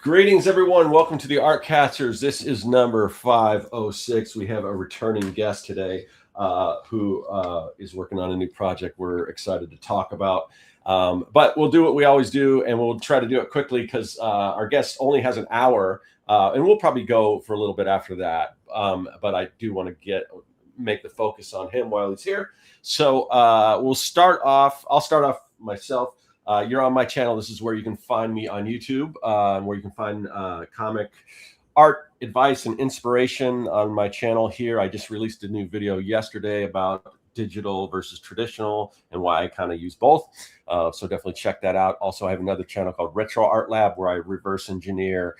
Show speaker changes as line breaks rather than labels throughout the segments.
Greetings, everyone. Welcome to the Artcasters. This is number 506. We have a returning guest today who is working on a new project we're excited to talk about. But we'll do what we always do, and we'll try to do it quickly because our guest only has an hour, and we'll probably go for a little bit after that. But I do want to make the focus on him while he's here. So we'll start off. I'll start off myself. You're on my channel. This is where you can find me on YouTube, where you can find comic art advice and inspiration on my channel here. I just released a new video yesterday about digital versus traditional and why I kind of use both. So definitely check that out. Also, I have another channel called Retro Art Lab where I reverse engineer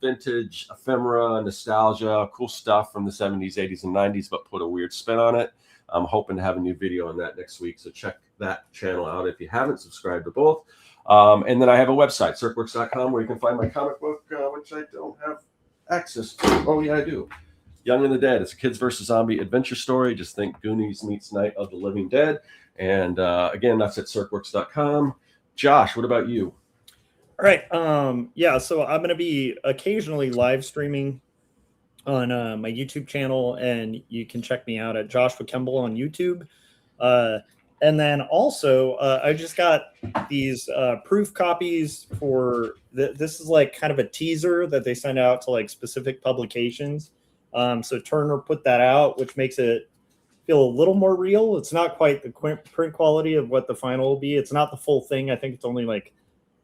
vintage, ephemera, nostalgia, cool stuff from the 70s, 80s, and 90s, but put a weird spin on it. I'm hoping to have a new video on that next week. So check that channel out if you haven't subscribed to both. And then I have a website, circworks.com, where you can find my comic book, which I don't have access to. Oh, yeah, I do. Young and the Dead. It's a kids versus zombie adventure story. Just think Goonies meets Night of the Living Dead. And again, that's at circworks.com. Josh, what about you?
All right. Yeah, so I'm going to be occasionally live streaming on my YouTube channel, and you can check me out at Joshua Kemble on YouTube. And then also, I just got these proof copies for this is like kind of a teaser that they send out to like specific publications. So Turner put that out, which makes it feel a little more real. It's not quite the print quality of what the final will be. It's not the full thing. I think it's only like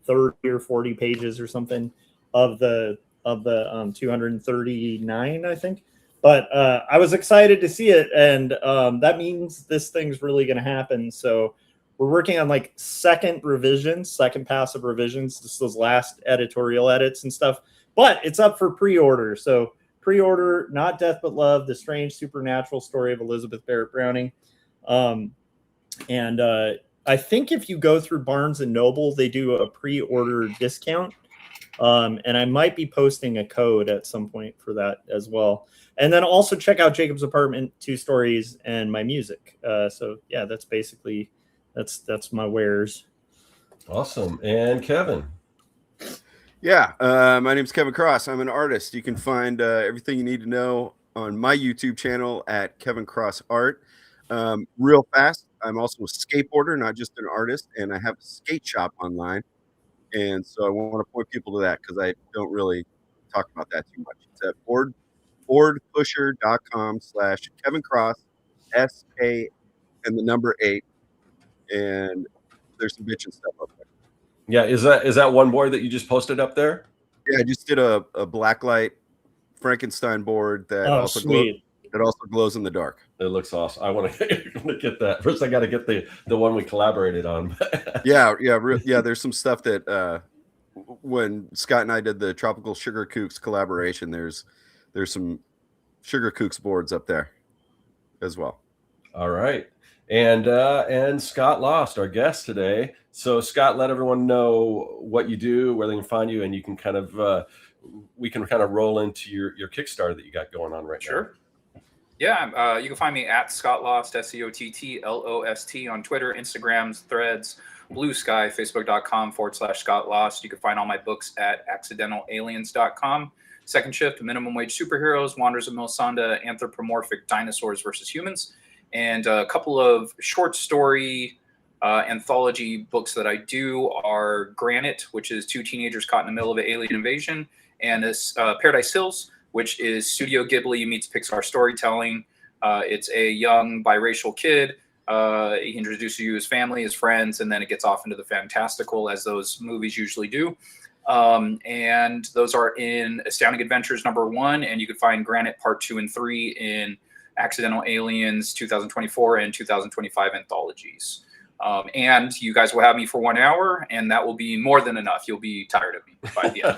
30 or 40 pages or something of the 239, I think. But I was excited to see it, and that means this thing's really going to happen. So we're working on like second passive revisions, just those last editorial edits and stuff. But it's up for pre-order. So pre-order Not Death But Love, The Strange Supernatural Story of Elizabeth Barrett Browning. And I think if you go through Barnes & Noble, they do a pre-order discount. And I might be posting a code at some point for that as well. And then also check out Jacob's Apartment, 2 stories, and my music. So yeah, that's basically, that's my wares.
Awesome. And Kevin?
Yeah, my name's Kevin Cross. I'm an artist. You can find everything you need to know on my YouTube channel at Kevin Cross Art. Real fast, I'm also a skateboarder, not just an artist, and I have a skate shop online. And so I want to point people to that because I don't really talk about that too much. It's at boardpusher.com/Kevin Cross, SK and the number 8. And there's some bitchin' stuff up there.
Yeah, is that one board that you just posted up there?
Yeah, I just did a blacklight Frankenstein board that also glows in the dark.
It looks awesome. I want to get that. First, I got to get the one we collaborated on.
yeah. There's some stuff that when Scott and I did the Tropical Sugar Kooks collaboration, there's some Sugar Kooks boards up there as well.
All right, and Scott Lost, our guest today. So Scott, let everyone know what you do, where they can find you, and you can kind of we can kind of roll into your Kickstarter that you got going on right now.
Sure. Yeah, you can find me at Scott Lost, SCOTTLOST on Twitter, Instagram, Threads, Blue Sky, Facebook.com/Scott Lost. You can find all my books at accidentalaliens.com. Second Shift, Minimum Wage Superheroes, Wanderers of Milsanda, Anthropomorphic Dinosaurs versus Humans, and a couple of short story anthology books that I do are Granite, which is 2 teenagers caught in the middle of an alien invasion, and this Paradise Hills, which is Studio Ghibli meets Pixar storytelling. It's a young biracial kid. He introduces you his family, his friends, and then it gets off into the fantastical, as those movies usually do. And those are in Astounding Adventures #1, and you can find Granite Part 2 and 3 in Accidental Aliens 2024 and 2025 anthologies. And you guys will have me for 1 hour, and that will be more than enough. You'll be tired of me by the
end.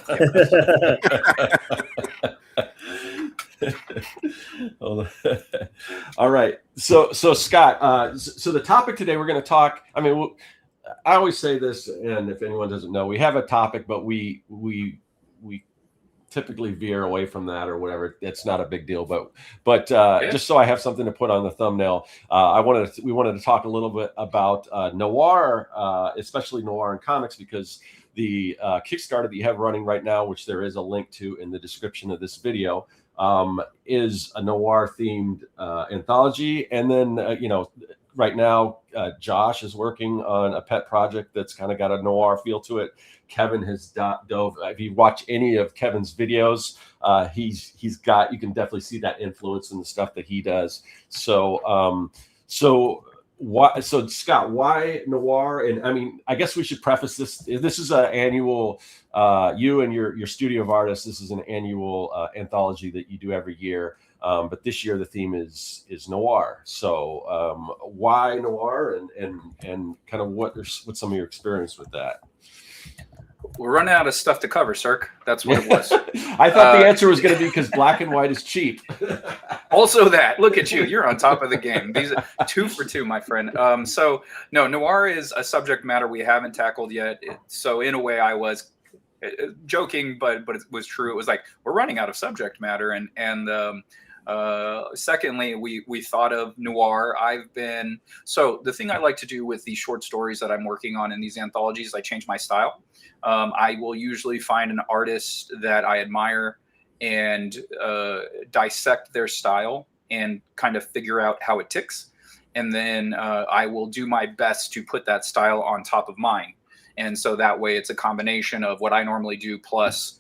All right. So Scott, so the topic today, we're going to talk, I mean, I always say this, and if anyone doesn't know, we have a topic, but we typically veer away from that or whatever. It's not a big deal, but just so I have something to put on the thumbnail, we wanted to talk a little bit about noir, especially noir in comics, because the Kickstarter that you have running right now, which there is a link to in the description of this video, is a noir themed anthology. And then right now, Josh is working on a pet project that's kind of got a noir feel to it. Kevin has dove. If you watch any of Kevin's videos, he's got. You can definitely see that influence in the stuff that he does. So, so Scott, why noir? And I mean, I guess we should preface this. This is an annual. You and your studio of artists. This is an annual anthology that you do every year. But this year the theme is noir. So why noir, and kind of what's some of your experience with that?
We're running out of stuff to cover, Cirque. That's what it was.
I thought the answer was going to be because black and white is cheap.
Also that. Look at you. You're on top of the game. These are 2 for 2, my friend. So no, noir is a subject matter we haven't tackled yet. So in a way I was joking, but it was true. It was like, we're running out of subject matter. And secondly, we thought of noir. So the thing I like to do with these short stories that I'm working on in these anthologies, I change my style. I will usually find an artist that I admire and dissect their style and kind of figure out how it ticks. And then I will do my best to put that style on top of mine. And so that way it's a combination of what I normally do plus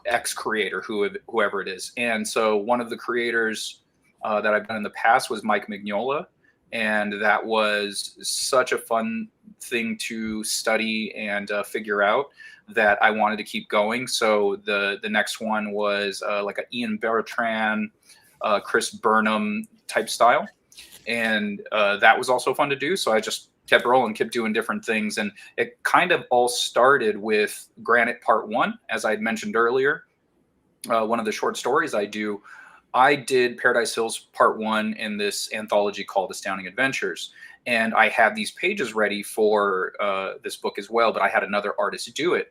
X creator, whoever it is. And so one of the creators that I've done in the past was Mike Mignola. And that was such a fun thing to study and figure out that I wanted to keep going. So the next one was like an Ian Bertrand, Chris Burnham type style. And that was also fun to do. So I just kept rolling, kept doing different things. And it kind of all started with Granite Part 1, as I had mentioned earlier. One of the short stories I did Paradise Hills Part 1 in this anthology called Astounding Adventures. And I had these pages ready for this book as well, but I had another artist do it.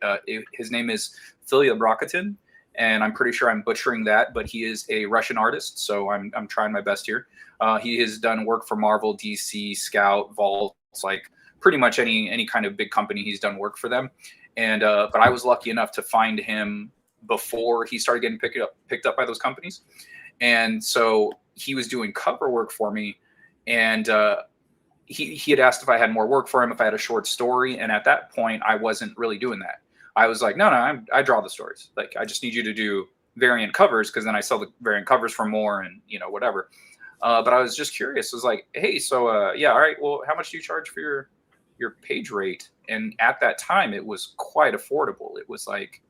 His name is Filia Brakatin, and I'm pretty sure I'm butchering that, but he is a Russian artist, so I'm trying my best here. He has done work for Marvel, DC, Scout, Vault, like pretty much any kind of big company he's done work for them. And but I was lucky enough to find him before he started getting picked up by those companies. And so he was doing cover work for me, and he had asked if I had more work for him, if I had a short story. And at that point, I wasn't really doing that. I was like, no, I draw the stories. Like, I just need you to do variant covers, because then I sell the variant covers for more and, whatever. But I was just curious. I was like, hey, so yeah, all right, well, how much do you charge for your page rate? And at that time, it was quite affordable. It was like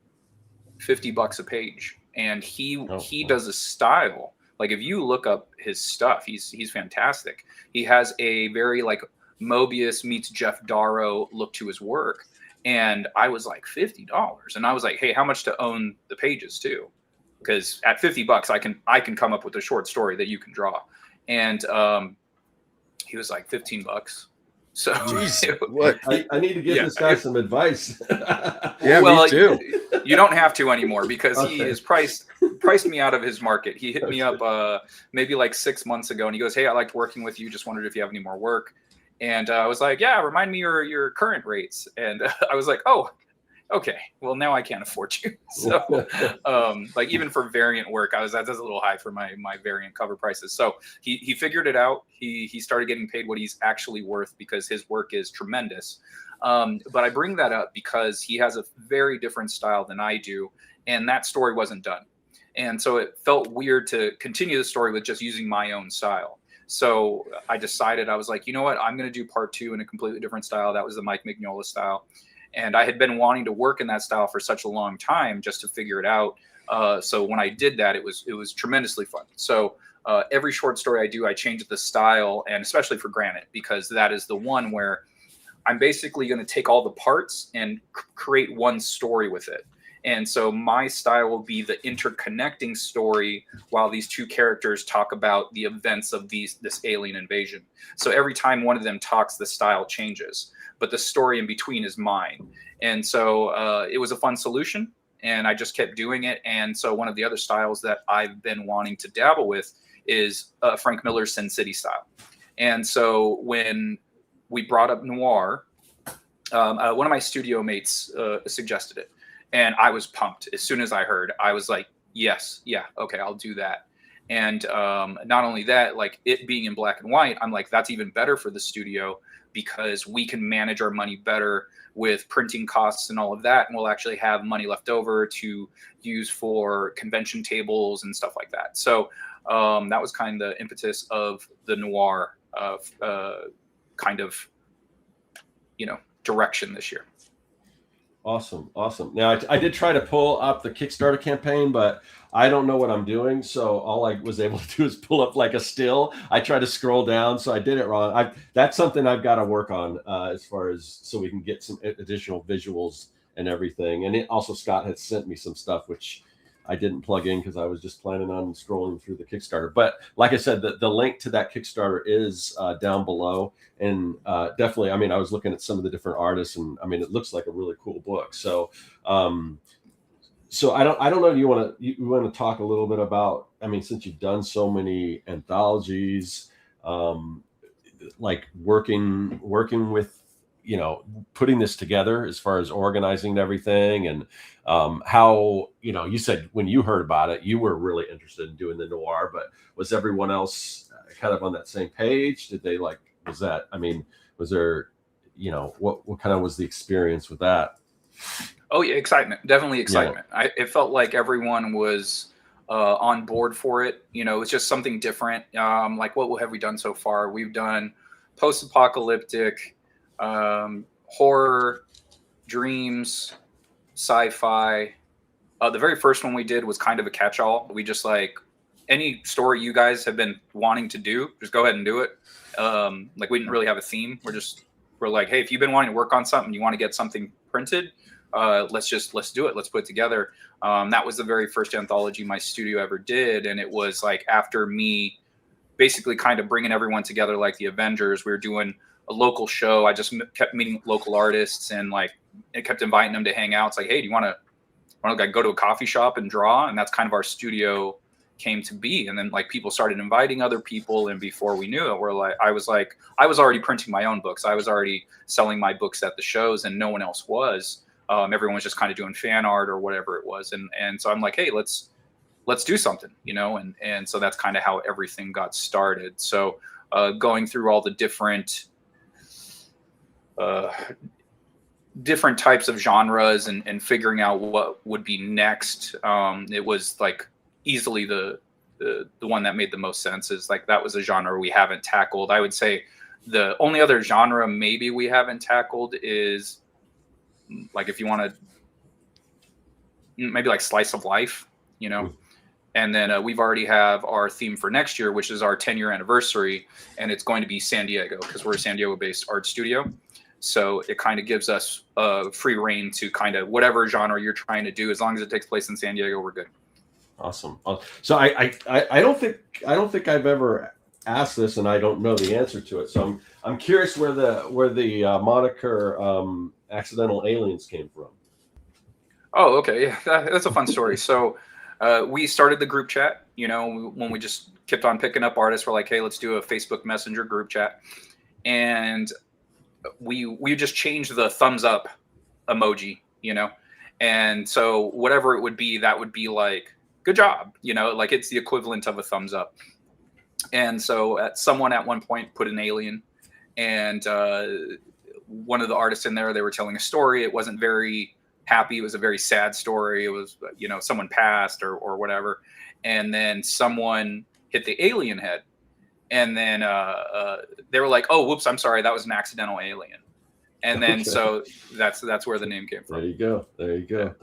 $50 a page. And he does a style. Like, if you look up his stuff, he's fantastic. He has a very like Mobius meets Jeff Darrow look to his work. And I was like, $50. And I was like, hey, how much to own the pages too? Because at $50, I can come up with a short story that you can draw. And he was like, $15. So
what?
I need to give this guy some advice.
Yeah, well, me too.
You don't have to anymore, because he has priced me out of his market. He hit me up maybe like 6 months ago, and he goes, hey, I liked working with you. Just wondered if you have any more work. And I was like, yeah, remind me your current rates. And I was like, oh, okay, well, now I can't afford you. So like, even for variant work, that's a little high for my variant cover prices. So he figured it out. He started getting paid what he's actually worth, because his work is tremendous. But I bring that up because he has a very different style than I do, and that story wasn't done. And so it felt weird to continue the story with just using my own style. So I decided, I was like, you know what, I'm going to do part 2 in a completely different style. That was the Mike Mignola style. And I had been wanting to work in that style for such a long time just to figure it out. So when I did that, it was tremendously fun. So every short story I do, I change the style, and especially for Granite, because that is the one where I'm basically going to take all the parts and create one story with it. And so my style will be the interconnecting story while these two characters talk about the events of this alien invasion. So every time one of them talks, the style changes, but the story in between is mine. And so it was a fun solution. and I just kept doing it. And so one of the other styles that I've been wanting to dabble with is Frank Miller's Sin City style. And so when we brought up noir, one of my studio mates suggested it, and I was pumped. As soon as I heard, I was like, yes, yeah, okay, I'll do that. And not only that, like it being in black and white, I'm like, that's even better for the studio because we can manage our money better with printing costs and all of that. And we'll actually have money left over to use for convention tables and stuff like that. So that was kind of the impetus of the noir kind of, direction this year.
Awesome. Now I did try to pull up the Kickstarter campaign, but I don't know what I'm doing. So all I was able to do is pull up like a still. I tried to scroll down, so I did it wrong. That's something I've got to work on as far as so we can get some additional visuals and everything. And also Scott had sent me some stuff, which I didn't plug in because I was just planning on scrolling through the Kickstarter. But like I said, the link to that Kickstarter is down below. And definitely, I mean, I was looking at some of the different artists, and I mean, it looks like a really cool book. So, so I don't know. Do you want to talk a little bit about? I mean, since you've done so many anthologies, like working with, putting this together as far as organizing everything, and how, you said when you heard about it, you were really interested in doing the noir, but was everyone else kind of on that same page? Did they was there, what kind of was the experience with that?
Oh yeah, excitement, definitely excitement. Yeah. It felt like everyone was on board for it. It's just something different. Like what have we done so far? We've done post-apocalyptic, horror, dreams, sci-fi. The very first one we did was kind of a catch-all. We just any story you guys have been wanting to do, just go ahead and do it. We didn't really have a theme. We're like, hey, if you've been wanting to work on something, you want to get something printed, let's do it. Let's put it together. That was the very first anthology my studio ever did. And it was after me basically kind of bringing everyone together like the Avengers. We were doing a local show. I just kept meeting local artists and it kept inviting them to hang out. It's like, hey, do you want to go to a coffee shop and draw? And that's kind of our studio came to be. And then people started inviting other people, and before we knew it, I was already printing my own books. I was already selling my books at the shows, and no one else was. Everyone was just kind of doing fan art or whatever it was. And so I'm like, hey, let's do something, and so that's kind of how everything got started. So going through all the different types of genres and figuring out what would be next. It was easily the one that made the most sense. Is that was a genre we haven't tackled. I would say the only other genre maybe we haven't tackled is if you want to maybe slice of life, and then we've already have our theme for next year, which is our 10-year anniversary, and it's going to be San Diego because we're a San Diego based art studio. So it kind of gives us free reign to kind of whatever genre you're trying to do. As long as it takes place in San Diego, we're good.
Awesome. So I don't think I've ever asked this, and I don't know the answer to it. So I'm curious where the moniker Accidental Aliens came from.
Oh, okay. Yeah, that's a fun story. So we started the group chat. When we just kept on picking up artists, we're like, hey, let's do a Facebook Messenger group chat, and we just changed the thumbs up emoji, and so whatever it would be, that would be good job, it's the equivalent of a thumbs up. And so someone at one point put an alien, and one of the artists in there, they were telling a story. It wasn't very happy. It was a very sad story. It was, someone passed or whatever. And then someone hit the alien head. And then they were like, oh, whoops, I'm sorry. That was an accidental alien. And then so that's where the name came from.
There you go.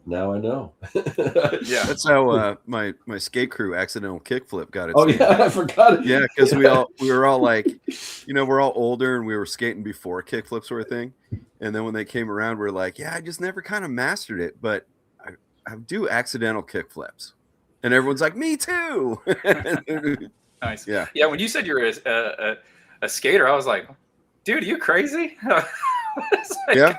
Now I know.
Yeah, that's how my skate crew Accidental Kickflip got its
name. Yeah, I forgot it.
Yeah, because we were all we're all older and we were skating before kickflips were a thing. And then when they came around, we're like, yeah, I just never kind of mastered it, but I do accidental kickflips. And everyone's like, me too.
Nice.
Yeah.
Yeah. When you said you're a skater, I was like, dude, are you crazy? It's like,
Yeah.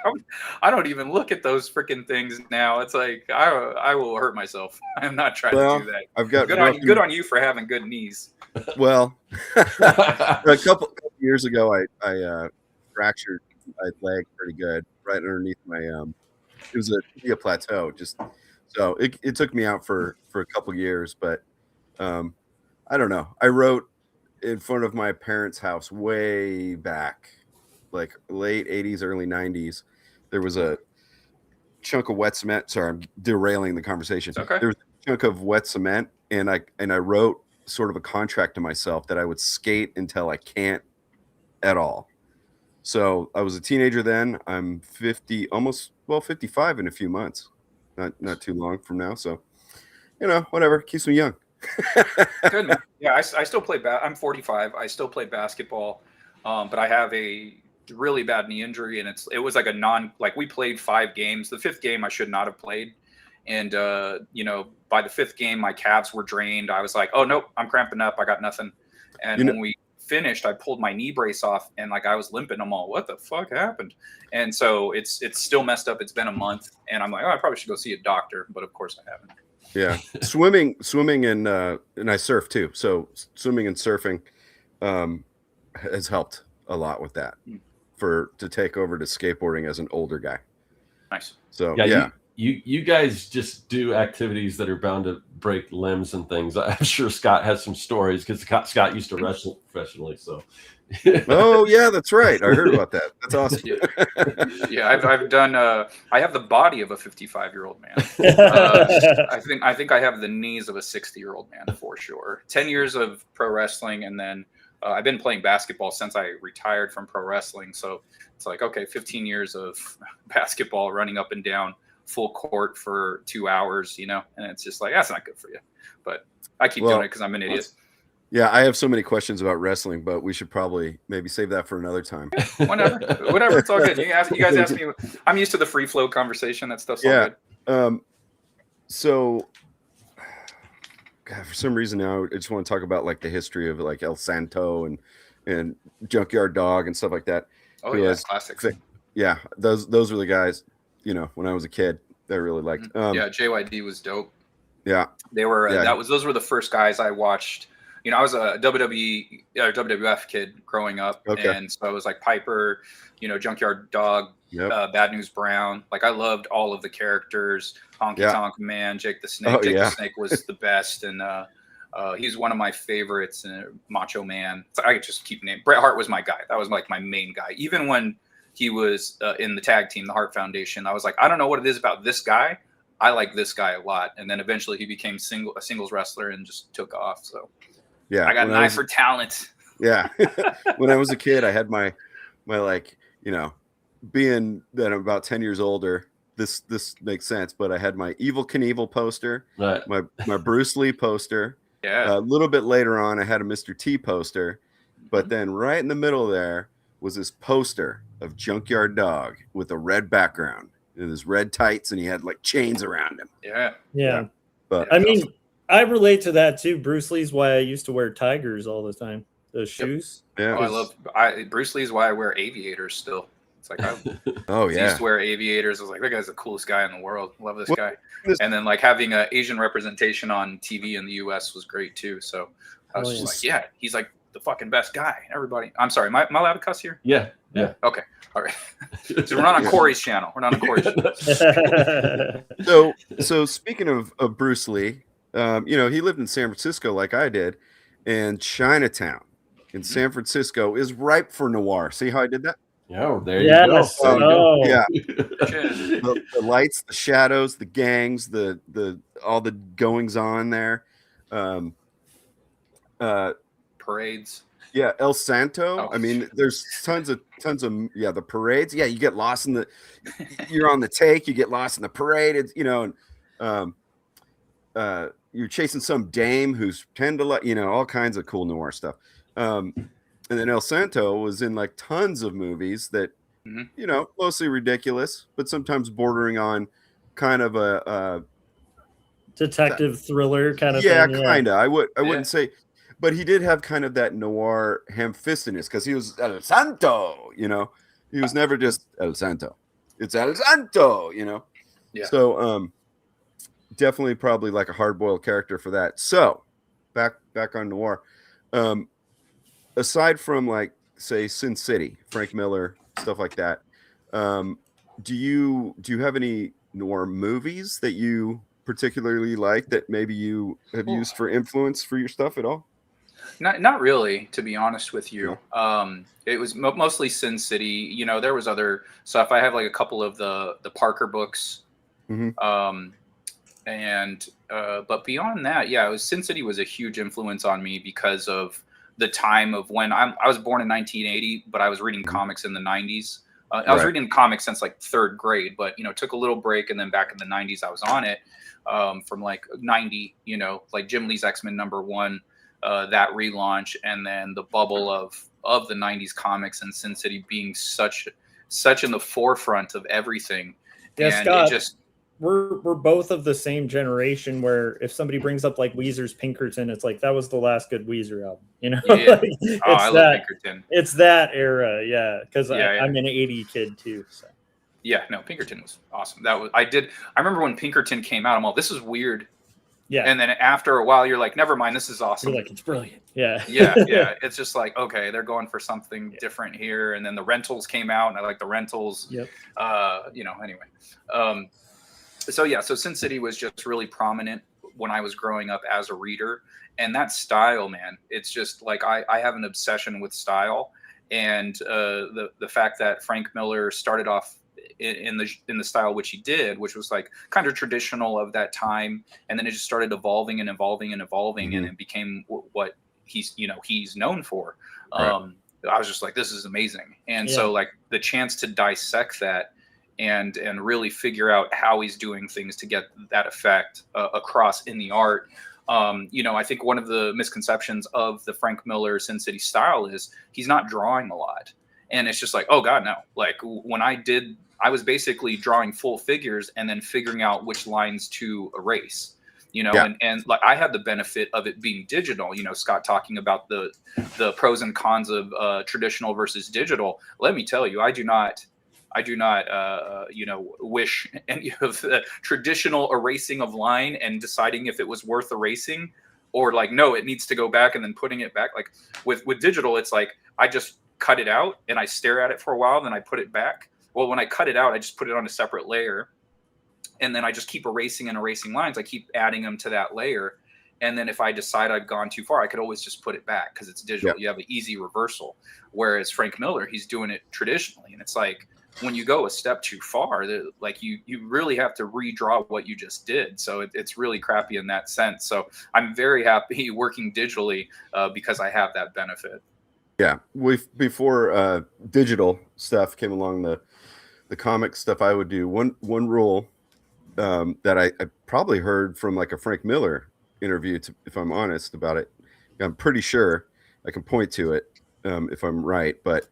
I don't even look at those freaking things now. It's like I will hurt myself. I'm not trying to do that.
I've got
good on you for having good knees.
Well, a couple years ago, I fractured my leg pretty good right underneath my it was a tibia plateau. Just so it took me out for a couple years, but I don't know. I wrote in front of my parents' house way back, like late 80s, early 90s. There was a chunk of wet cement. Sorry, I'm derailing the conversation.
It's okay.
There was a chunk of wet cement, and I wrote sort of a contract to myself that I would skate until I can't at all. So I was a teenager then. I'm 50, almost 55 in a few months. Not too long from now. So, whatever keeps me young.
Good, man. Yeah, I still play. I'm 45. I still play basketball, but I have a really bad knee injury, and it was like we played 5 games. The 5th game I should not have played, and by the 5th game my calves were drained. I was like, oh nope, I'm cramping up. I got nothing. And when we finished, I pulled my knee brace off, and like I was limping. I'm all, what the fuck happened? And so it's still messed up. It's been a month, and I'm like, oh, I probably should go see a doctor, but of course I haven't.
Yeah, swimming, and I surf too. So swimming and surfing has helped a lot with that. To take over to skateboarding as an older guy.
Nice.
So
yeah. You guys just do activities that are bound to break limbs and things. I'm sure Scott has some stories because Scott used to wrestle professionally. So.
Oh yeah, that's right. I heard about that. That's awesome.
Yeah, I've done. I have the body of a 55-year-old man. I think I have the knees of a 60-year-old man for sure. 10 years of pro wrestling, and then I've been playing basketball since I retired from pro wrestling. So it's like, okay, 15 years of basketball, running up and down full court for 2 hours, and it's just like, that's not good for you. But I keep doing it because I'm an idiot.
Yeah, I have so many questions about wrestling, but we should probably maybe save that for another time.
Whatever, it's all good. You guys ask me. I'm used to the free flow conversation. That stuff's all good.
So, God, for some reason now, I just want to talk about like the history of like El Santo and Junkyard Dog and stuff like that.
Oh yeah, classics.
Yeah, those were the guys. When I was a kid, that I really liked.
Yeah, JYD was dope.
Yeah,
they were. Those were the first guys I watched. I was a WWE or WWF kid growing up, and so I was like Piper, Junkyard Dog, Bad News Brown. Like I loved all of the characters. Honky Tonk Man, Jake the Snake. The Snake was the best, and he's one of my favorites. Macho Man. So I could just keep naming. Bret Hart was my guy. That was like my main guy. Even when he was in the tag team, the Hart Foundation, I was like, I don't know what it is about this guy. I like this guy a lot. And then eventually he became a singles wrestler and just took off. So. Yeah, I got an eye for talent.
Yeah, when I was a kid, I had my like being that I'm about 10 years older. This makes sense, but I had my Evel Knievel poster,
right.
my Bruce Lee poster.
Yeah.
A little bit later on, I had a Mr. T poster, but then right in the middle there was this poster of Junkyard Dog with a red background and his red tights, and he had like chains around him.
Yeah.
But
I mean. Awesome. I relate to that too. Bruce Lee's why I used to wear Tigers all the time. Those shoes.
Yeah.
Bruce Lee's why I wear aviators still. It's like I used to wear aviators. I was like, that guy's the coolest guy in the world. Love this guy. And then like having Asian representation on TV in the US was great too. So I was just like, yeah, he's like the fucking best guy. Everybody. I'm sorry. Am I allowed to cuss here?
Yeah.
Okay. All right. So we're not on Corey's channel.
So speaking of Bruce Lee, he lived in San Francisco like I did, and Chinatown in San Francisco is ripe for noir. See how I did that?
Yeah, there you go.
Yeah, the lights, the shadows, the gangs, the all the goings on there,
parades.
Yeah, El Santo. I mean, there's tons of the parades. Yeah, you get lost in you're on the take, you get lost in the parade. It's you're chasing some dame who's all kinds of cool noir stuff. And then El Santo was in like tons of movies that, mostly ridiculous, but sometimes bordering on kind of a
detective thriller kind of thing.
Yeah, kind of. I wouldn't say, but he did have kind of that noir ham-fistedness because he was El Santo, He was never just El Santo. It's El Santo, you know?
Yeah.
So definitely probably like a hard-boiled character for that. So back on noir. Aside from like say Sin City, Frank Miller, stuff like that, do you have any noir movies that you particularly like that maybe you have used for influence for your stuff at all?
Not really, to be honest with you. It was mostly Sin City. You know, there was other stuff. I have like a couple of the Parker books.
Mm-hmm.
But beyond that, yeah, it was Sin City was a huge influence on me because of the time of when I was born in 1980, but I was reading comics in the 90s. I was reading comics since like third grade, but, you know, took a little break. And then back in the 90s, I was on it from like 90, you know, like Jim Lee's X-Men #1, that relaunch. And then the bubble of the 90s comics and Sin City being such in the forefront of everything.
Yeah,
and
Scott,
it just,
we're both of the same generation where if somebody brings up like Weezer's Pinkerton, it's like that was the last good Weezer album, you know?
Yeah.
Like,
I love Pinkerton.
It's that era, yeah. Because
Yeah.
I'm an 80 kid too. So.
Yeah, no, Pinkerton was awesome. I remember when Pinkerton came out, I'm all, this is weird.
Yeah.
And then after a while, you're like, never mind, this is awesome.
You're like, it's brilliant. Yeah.
Yeah. It's just like, okay, they're going for something different here. And then the Rentals came out, and I like the Rentals.
Yep.
You know, anyway. So Sin City was just really prominent when I was growing up as a reader. And that style, man, it's just like I have an obsession with style. And the fact that Frank Miller started off in the style which he did, which was like kind of traditional of that time, and then it just started evolving and evolving and evolving, and it became what he's known for. I was just like, this is amazing. And so like the chance to dissect that and really figure out how he's doing things to get that effect across in the art. You know, I think one of the misconceptions of the Frank Miller Sin City style is he's not drawing a lot. And it's just like, oh God, no. Like when I was basically drawing full figures and then figuring out which lines to erase, you know, and like I had the benefit of it being digital, you know, Scott talking about the pros and cons of traditional versus digital. Let me tell you, I do not, you know, wish any of the traditional erasing of line and deciding if it was worth erasing, or like, no, it needs to go back and then putting it back. Like with digital, it's like, I just cut it out and I stare at it for a while, then I put it back. Well, when I cut it out, I just put it on a separate layer, and then I just keep erasing and erasing lines. I keep adding them to that layer. And then if I decide I've gone too far, I could always just put it back because it's digital. You have an easy reversal. Whereas Frank Miller, he's doing it traditionally. And it's like, when you go a step too far, like you really have to redraw what you just did. So it's really crappy in that sense. So I'm very happy working digitally because I have that benefit.
Yeah, before digital stuff came along, the comic stuff I would do. One rule that I probably heard from like a Frank Miller interview, if I'm honest about it. I'm pretty sure I can point to it if I'm right, but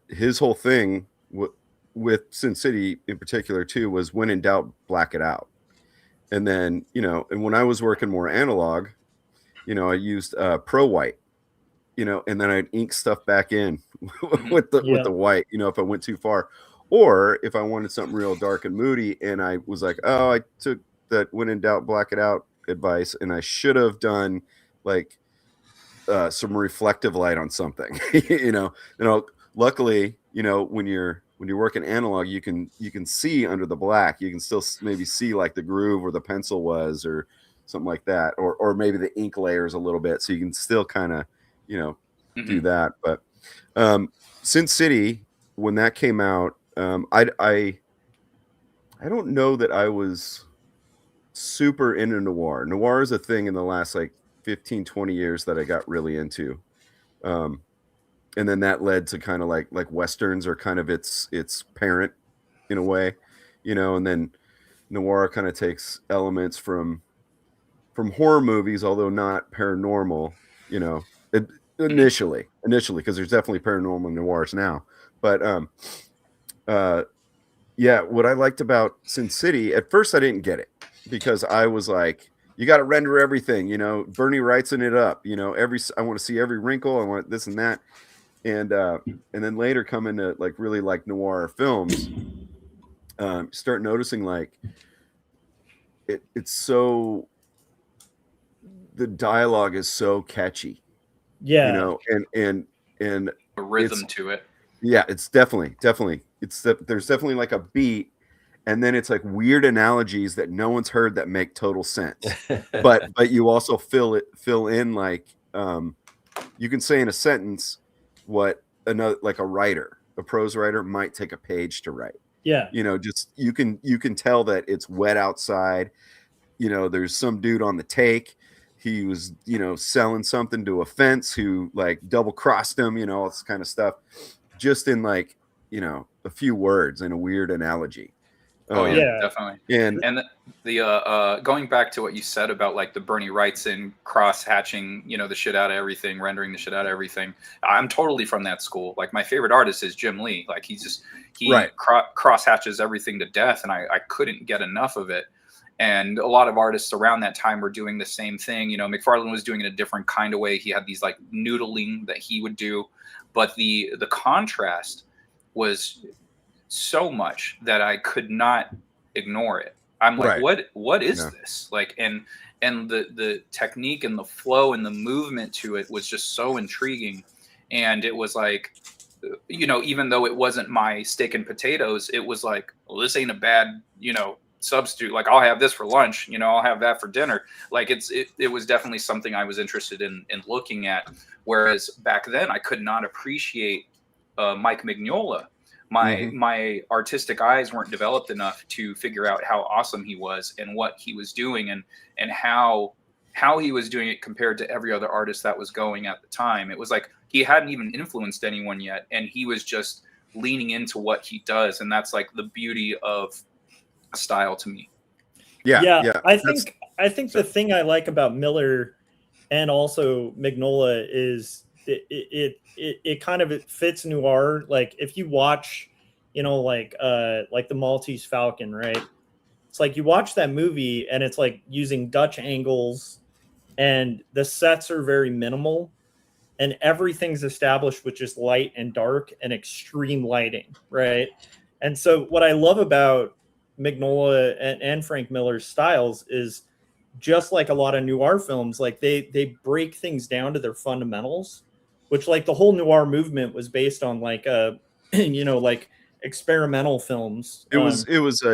his whole thing with Sin City in particular too was, when in doubt, black it out. And then, you know, and when I was working more analog, you know, I used Pro White, you know, and then I'd ink stuff back in with the white, you know, if I went too far, or if I wanted something real dark and moody, and I was like, oh, I took that when in doubt, black it out advice, and I should have done like some reflective light on something, you know. Luckily, you know, when you're working analog, you can see under the black. You can still maybe see like the groove where the pencil was or something like that, or maybe the ink layers a little bit, so you can still kind of, you know, do that. But Sin City, when that came out, I don't know that I was super into noir. Noir is a thing in the last like 15, 20 years that I got really into. And then that led to kind of like Westerns are kind of its parent in a way, you know, and then noir kind of takes elements from horror movies, although not paranormal, you know, initially, because there's definitely paranormal noirs now. But yeah, what I liked about Sin City, at first I didn't get it, because I was like, you got to render everything, you know, Bernie Wrightson it up, you know, I want to see every wrinkle, I want this and that. and then later come into like really like noir films, start noticing like it's so, the dialogue is so catchy,
Yeah.
you know, and
A rhythm to it.
yeah, it's definitely there's definitely like a beat, and then it's like weird analogies that no one's heard that make total sense. But you also fill in like, you can say in a sentence what another, like a prose writer might take a page to write.
Yeah.
You know, just you can tell that it's wet outside. You know, there's some dude on the take. He was, you know, selling something to a fence who like double crossed him, you know, all this kind of stuff, just in like, you know, a few words and a weird analogy.
Oh yeah,
Yeah.
definitely.
And
the going back to what you said about like the Bernie Wrightson cross hatching, you know, the shit out of everything, rendering the shit out of everything. I'm totally from that school. Like my favorite artist is Jim Lee. Like he
Right.
cross hatches everything to death, and I couldn't get enough of it. And a lot of artists around that time were doing the same thing. You know, McFarlane was doing it a different kind of way. He had these like noodling that he would do, but the contrast was so much that I could not ignore it. I'm like,
Right.
what is
Yeah.
this? Like, and the technique and the flow and the movement to it was just so intriguing. And it was like, you know, even though it wasn't my steak and potatoes, it was like, well, this ain't a bad, you know, substitute. Like I'll have this for lunch, you know, I'll have that for dinner. Like it was definitely something I was interested in looking at. Whereas back then I could not appreciate Mike Mignola. My artistic eyes weren't developed enough to figure out how awesome he was and what he was doing and how he was doing it compared to every other artist that was going at the time. It was like he hadn't even influenced anyone yet, and he was just leaning into what he does, and that's like the beauty of style to me.
Yeah.
I think the thing I like about Miller and also Mignola is it kind of, it fits noir. Like if you watch, you know, like the Maltese Falcon, right? It's like you watch that movie and it's like using Dutch angles and the sets are very minimal and everything's established with just light and dark and extreme lighting, right? And so what I love about Mignola and Frank Miller's styles is, just like a lot of noir films, like they break things down to their fundamentals, which like the whole noir movement was based on like you know, like experimental films.
It was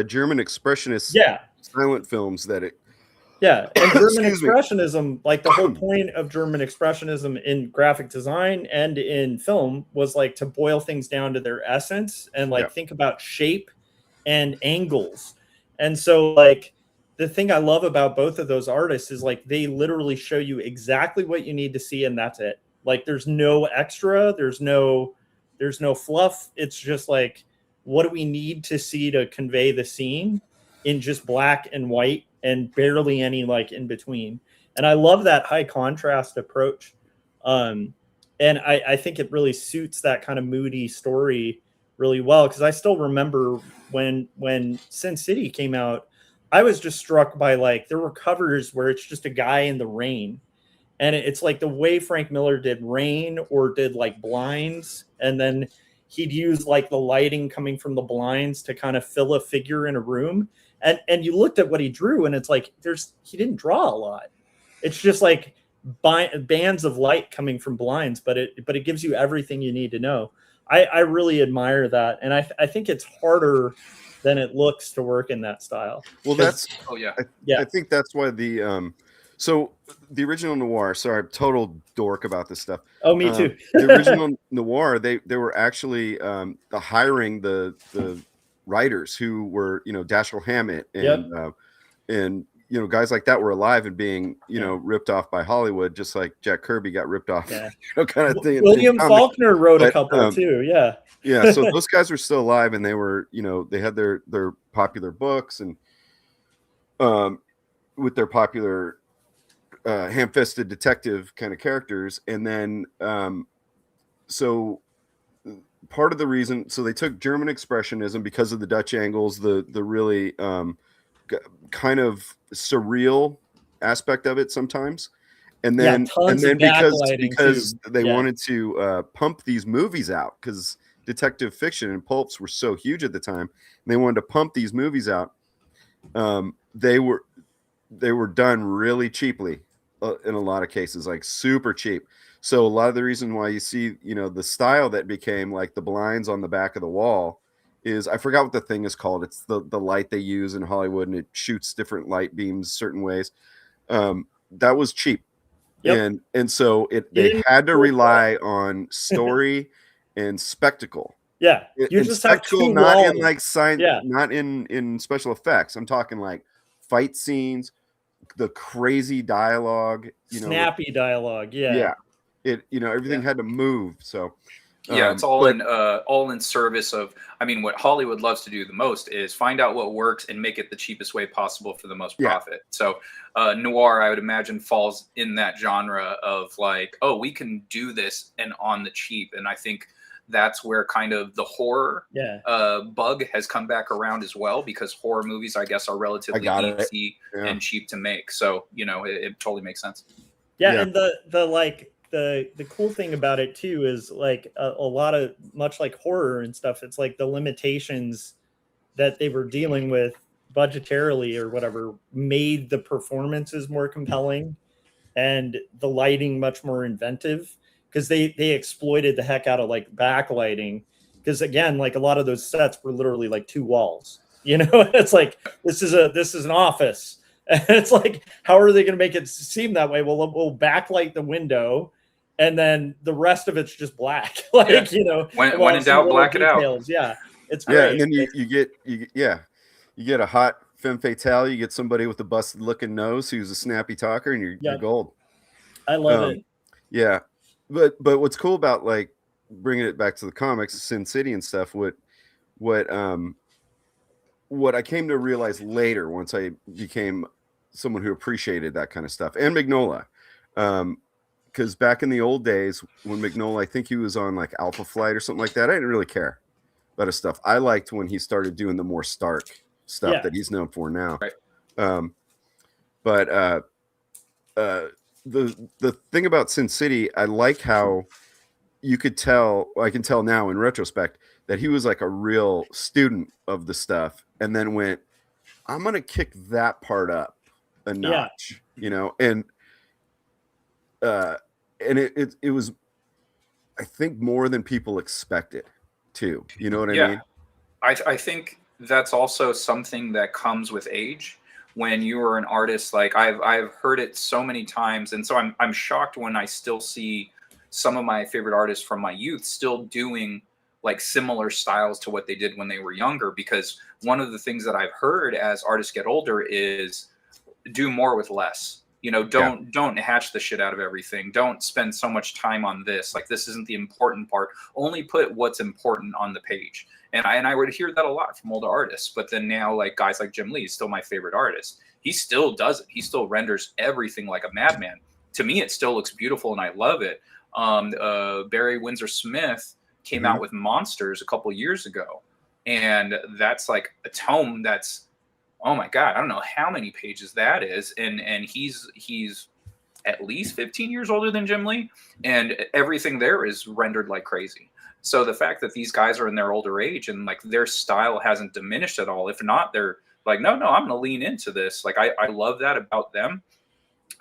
German expressionist
Yeah.
silent films that it.
Yeah, and German
Excuse me.
expressionism, like the whole point of German expressionism in graphic design and in film was like to boil things down to their essence and like think about shape and angles. And so like the thing I love about both of those artists is like they literally show you exactly what you need to see and that's it. Like there's no extra, there's no fluff. It's just like, what do we need to see to convey the scene in just black and white and barely any like in between. And I love that high contrast approach. And I think it really suits that kind of moody story really well. Cause I still remember when Sin City came out, I was just struck by like, there were covers where it's just a guy in the rain. And it's like the way Frank Miller did rain or did like blinds. And then he'd use like the lighting coming from the blinds to kind of fill a figure in a room. And you looked at what he drew and it's like, he didn't draw a lot. It's just like bands of light coming from blinds, but it gives you everything you need to know. I really admire that. And I think it's harder than it looks to work in that style.
Well, I think that's why so the original noir, sorry, I'm total dork about this stuff.
Oh, me too.
The original noir, they were actually hiring the writers who were, you know, Dashiell Hammett and you know, guys like that were alive and being, you know, ripped off by Hollywood, just like Jack Kirby got ripped off, you know, kind of thing.
William Faulkner wrote a couple too. Yeah.
Yeah. So those guys were still alive and they were, you know, they had their popular books and with their popular ham-fisted detective kind of characters. And then so part of the reason, so they took German expressionism because of the Dutch angles, the really kind of surreal aspect of it sometimes, And then,
tons of backlighting
because
too.
they wanted to pump these movies out, because detective fiction and pulps were so huge at the time, and they wanted to pump these movies out. They were done really cheaply in a lot of cases, like super cheap. So a lot of the reason why you see, the style that became like the blinds on the back of the wall is, I forgot what the thing is called. It's the light they use in Hollywood, and it shoots different light beams certain ways. That was cheap.
Yep.
And so they had to rely on story and spectacle.
Yeah, you
And
just have
spectacle,
two
not
walls.
in like science,
Yeah.
not in special effects. I'm talking like fight scenes, the crazy dialogue,
Snappy dialogue. Yeah.
Everything had to move. So
yeah, it's all in service of, I mean, what Hollywood loves to do the most is find out what works and make it the cheapest way possible for the most profit. So noir, I would imagine, falls in that genre of like, oh, we can do this and on the cheap. And I think that's where kind of the horror bug has come back around as well, because horror movies, I guess, are relatively easy and cheap to make. So, it totally makes sense.
Yeah. And the cool thing about it too is like a lot of, much like horror and stuff, it's like the limitations that they were dealing with budgetarily or whatever made the performances more compelling and the lighting much more inventive, because they exploited the heck out of like backlighting, because again, like a lot of those sets were literally like two walls, it's like this is an office, and it's like, how are they going to make it seem that way? Well, we'll backlight the window, and then the rest of it's just black. When
in doubt, black it out.
Yeah, it's great.
Yeah, and then you get a hot femme fatale. You get somebody with a busted looking nose who's a snappy talker, and you're gold.
I love it.
Yeah, but what's cool about like bringing it back to the comics, Sin City and stuff, what I came to realize later, once I became someone who appreciated that kind of stuff, and Mignola, because back in the old days when Mignola, I think he was on like Alpha Flight or something like that, I didn't really care about his stuff. I liked when he started doing the more stark stuff that he's known for now.
Right.
But the thing about Sin City, I like how you could tell, I can tell now in retrospect, that he was like a real student of the stuff, and then went, I'm going to kick that part up a notch, and it was, I think, more than people expected too. You know what I mean?
I think that's also something that comes with age. When you are an artist, like I've heard it so many times, and so I'm shocked when I still see some of my favorite artists from my youth still doing like similar styles to what they did when they were younger. Because one of the things that I've heard as artists get older is do more with less. Don't hatch the shit out of everything. Don't spend so much time on this. Like, this isn't the important part. Only put what's important on the page. And I would hear that a lot from older artists. But then now, like guys like Jim Lee is still my favorite artist. He still does it. He still renders everything like a madman. To me, it still looks beautiful and I love it. Barry Windsor Smith came out with Monsters a couple years ago. And that's like a tome that's, oh my God, I don't know how many pages that is. And he's at least 15 years older than Jim Lee. And everything there is rendered like crazy. So the fact that these guys are in their older age and like their style hasn't diminished at all. If not, they're like, no, I'm going to lean into this. Like, I love that about them.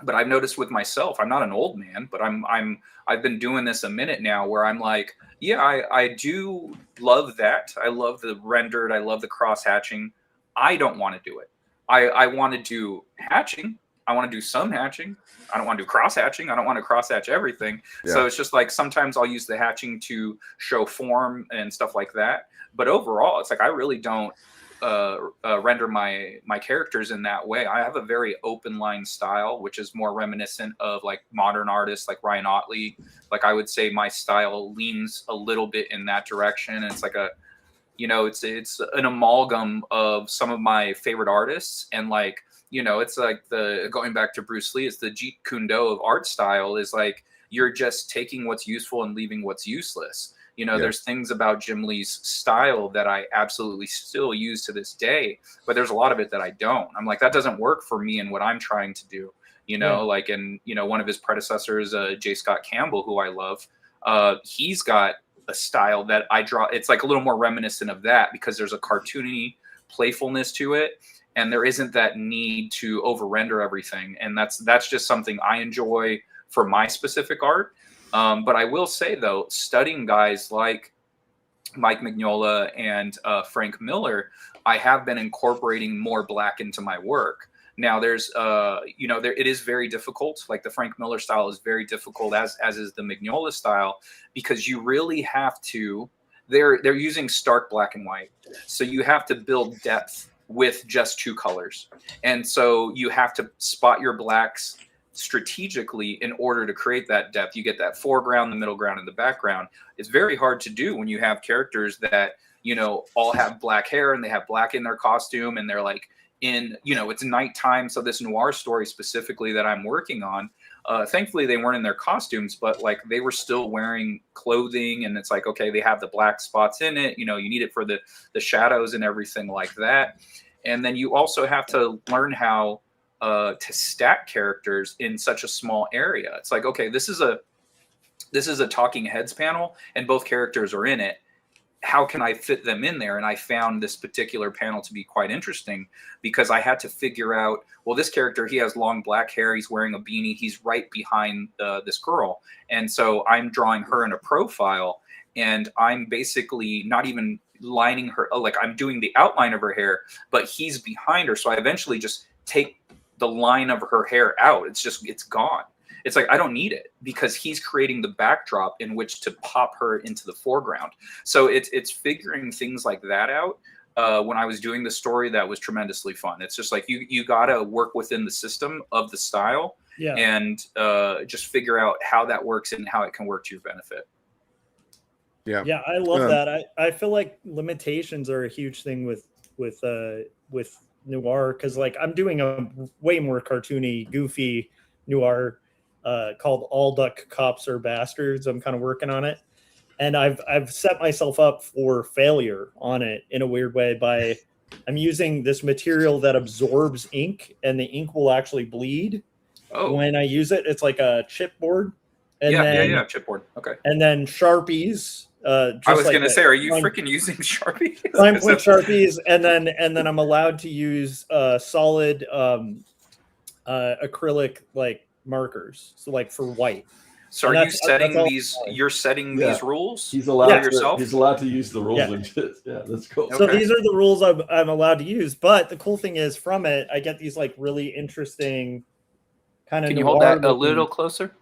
But I've noticed with myself, I'm not an old man, but I've been doing this a minute now where I'm like, yeah, I do love that. I love the rendered. I love the cross hatching. I don't want to do it. I want to do hatching. I want to do some hatching. I don't want to do cross hatching. I don't want to cross hatch everything. Yeah. So it's just like sometimes I'll use the hatching to show form and stuff like that. But overall, it's like I really don't render my characters in that way. I have a very open line style, which is more reminiscent of like modern artists like Ryan Otley. Like I would say my style leans a little bit in that direction. And it's like it's an amalgam of some of my favorite artists. And like, it's like going back to Bruce Lee, it's the Jeet Kune Do of art style is like, you're just taking what's useful and leaving what's useless. There's things about Jim Lee's style that I absolutely still use to this day, but there's a lot of it that I don't. I'm like, that doesn't work for me and what I'm trying to do. you know, like, and, you know, one of his predecessors, J. Scott Campbell, who I love, he's got a style that I draw. It's like a little more reminiscent of that because there's a cartoony playfulness to it. And there isn't that need to over render everything. And that's just something I enjoy for my specific art. But I will say, though, studying guys like Mike Mignola and Frank Miller, I have been incorporating more black into my work. Now, there's, you know, it is very difficult. Like the Frank Miller style is very difficult, as is the Mignola style, because you really have to. They're using stark black and white, so you have to build depth with just 2 colors, and so you have to spot your blacks strategically in order to create that depth. You get that foreground, the middle ground, and the background. It's very hard to do when you have characters that, you know, all have black hair and they have black in their costume, and they're like in, you know, it's nighttime. So this noir story specifically that I'm working on, thankfully they weren't in their costumes, but like they were still wearing clothing, and it's like, okay, they have the black spots in it, you know, you need it for the shadows and everything like that. And then you also have to learn how to stack characters in such a small area. It's like, okay, this is a talking heads panel and both characters are in it. How can I fit them in there? And I found this particular panel to be quite interesting because I had to figure out, well, this character, he has long black hair, he's wearing a beanie, he's right behind this girl. And so I'm drawing her in a profile, and I'm basically not even lining her, like I'm doing the outline of her hair, but he's behind her. So I eventually just take the line of her hair out. It's gone. It's like, I don't need it because he's creating the backdrop in which to pop her into the foreground. So it's figuring things like that out. When I was doing the story, that was tremendously fun. It's just like, you got to work within the system of the style and just figure out how that works and how it can work to your benefit.
Yeah, I love that. I feel like limitations are a huge thing with noir, because like I'm doing a way more cartoony, goofy noir called All Duck Cops Are Bastards. I'm kind of working on it, and I've set myself up for failure on it in a weird way by I'm using this material that absorbs ink, and the ink will actually bleed when I use it. It's like a chipboard. And
yeah, chipboard. Okay.
And then Sharpies.
I was going to say, are you freaking using Sharpies?
Fine point Sharpies, and then I'm allowed to use solid acrylic like markers, so like for white.
So are you setting these? You're setting these rules.
He's allowed
yourself.
He's allowed to use the rules. Yeah, that's cool.
So these are the rules I'm allowed to use. But the cool thing is, from it, I get these like really interesting kind of.
Can you hold that a little closer?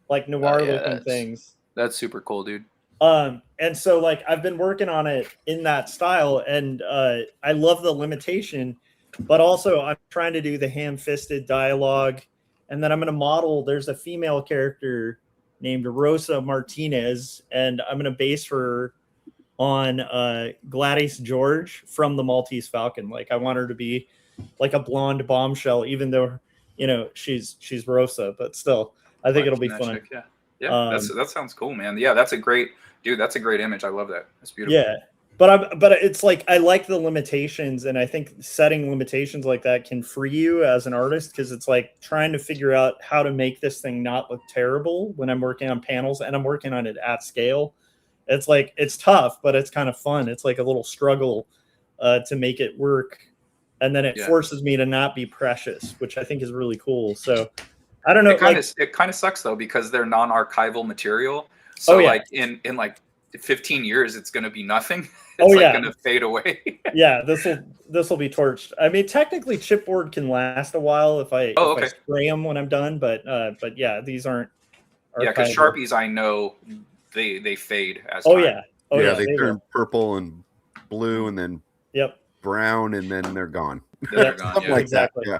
Like noir looking things.
That's super cool, dude.
And so like I've been working on it in that style, and I love the limitation, but also I'm trying to do the ham-fisted dialogue, and then I'm going to model. There's a female character named Rosa Martinez, and I'm going to base her on Gladys George from the Maltese Falcon. Like I want her to be like a blonde bombshell, even though she's Rosa, but still I think it'll be fun.
Yeah, that sounds cool, man. Yeah, that's a great image. I love that. That's beautiful.
Yeah, but it's like I like the limitations, and I think setting limitations like that can free you as an artist, because it's like trying to figure out how to make this thing not look terrible when I'm working on panels, and I'm working on it at scale. It's like it's tough, but it's kind of fun. It's like a little struggle to make it work, and then it forces me to not be precious, which I think is really cool. So. I don't know.
It kind of sucks though, because they're non-archival material. So like in like 15 years, it's going to be nothing. It's going to fade away.
Yeah, this will be torched. I mean, technically, chipboard can last a while if I spray them when I'm done. But yeah, these aren't.
Yeah, because Sharpies, I know they fade as
time. They turn purple and blue, and then brown, and then they're gone.
They're gone.
Something like that. Yeah.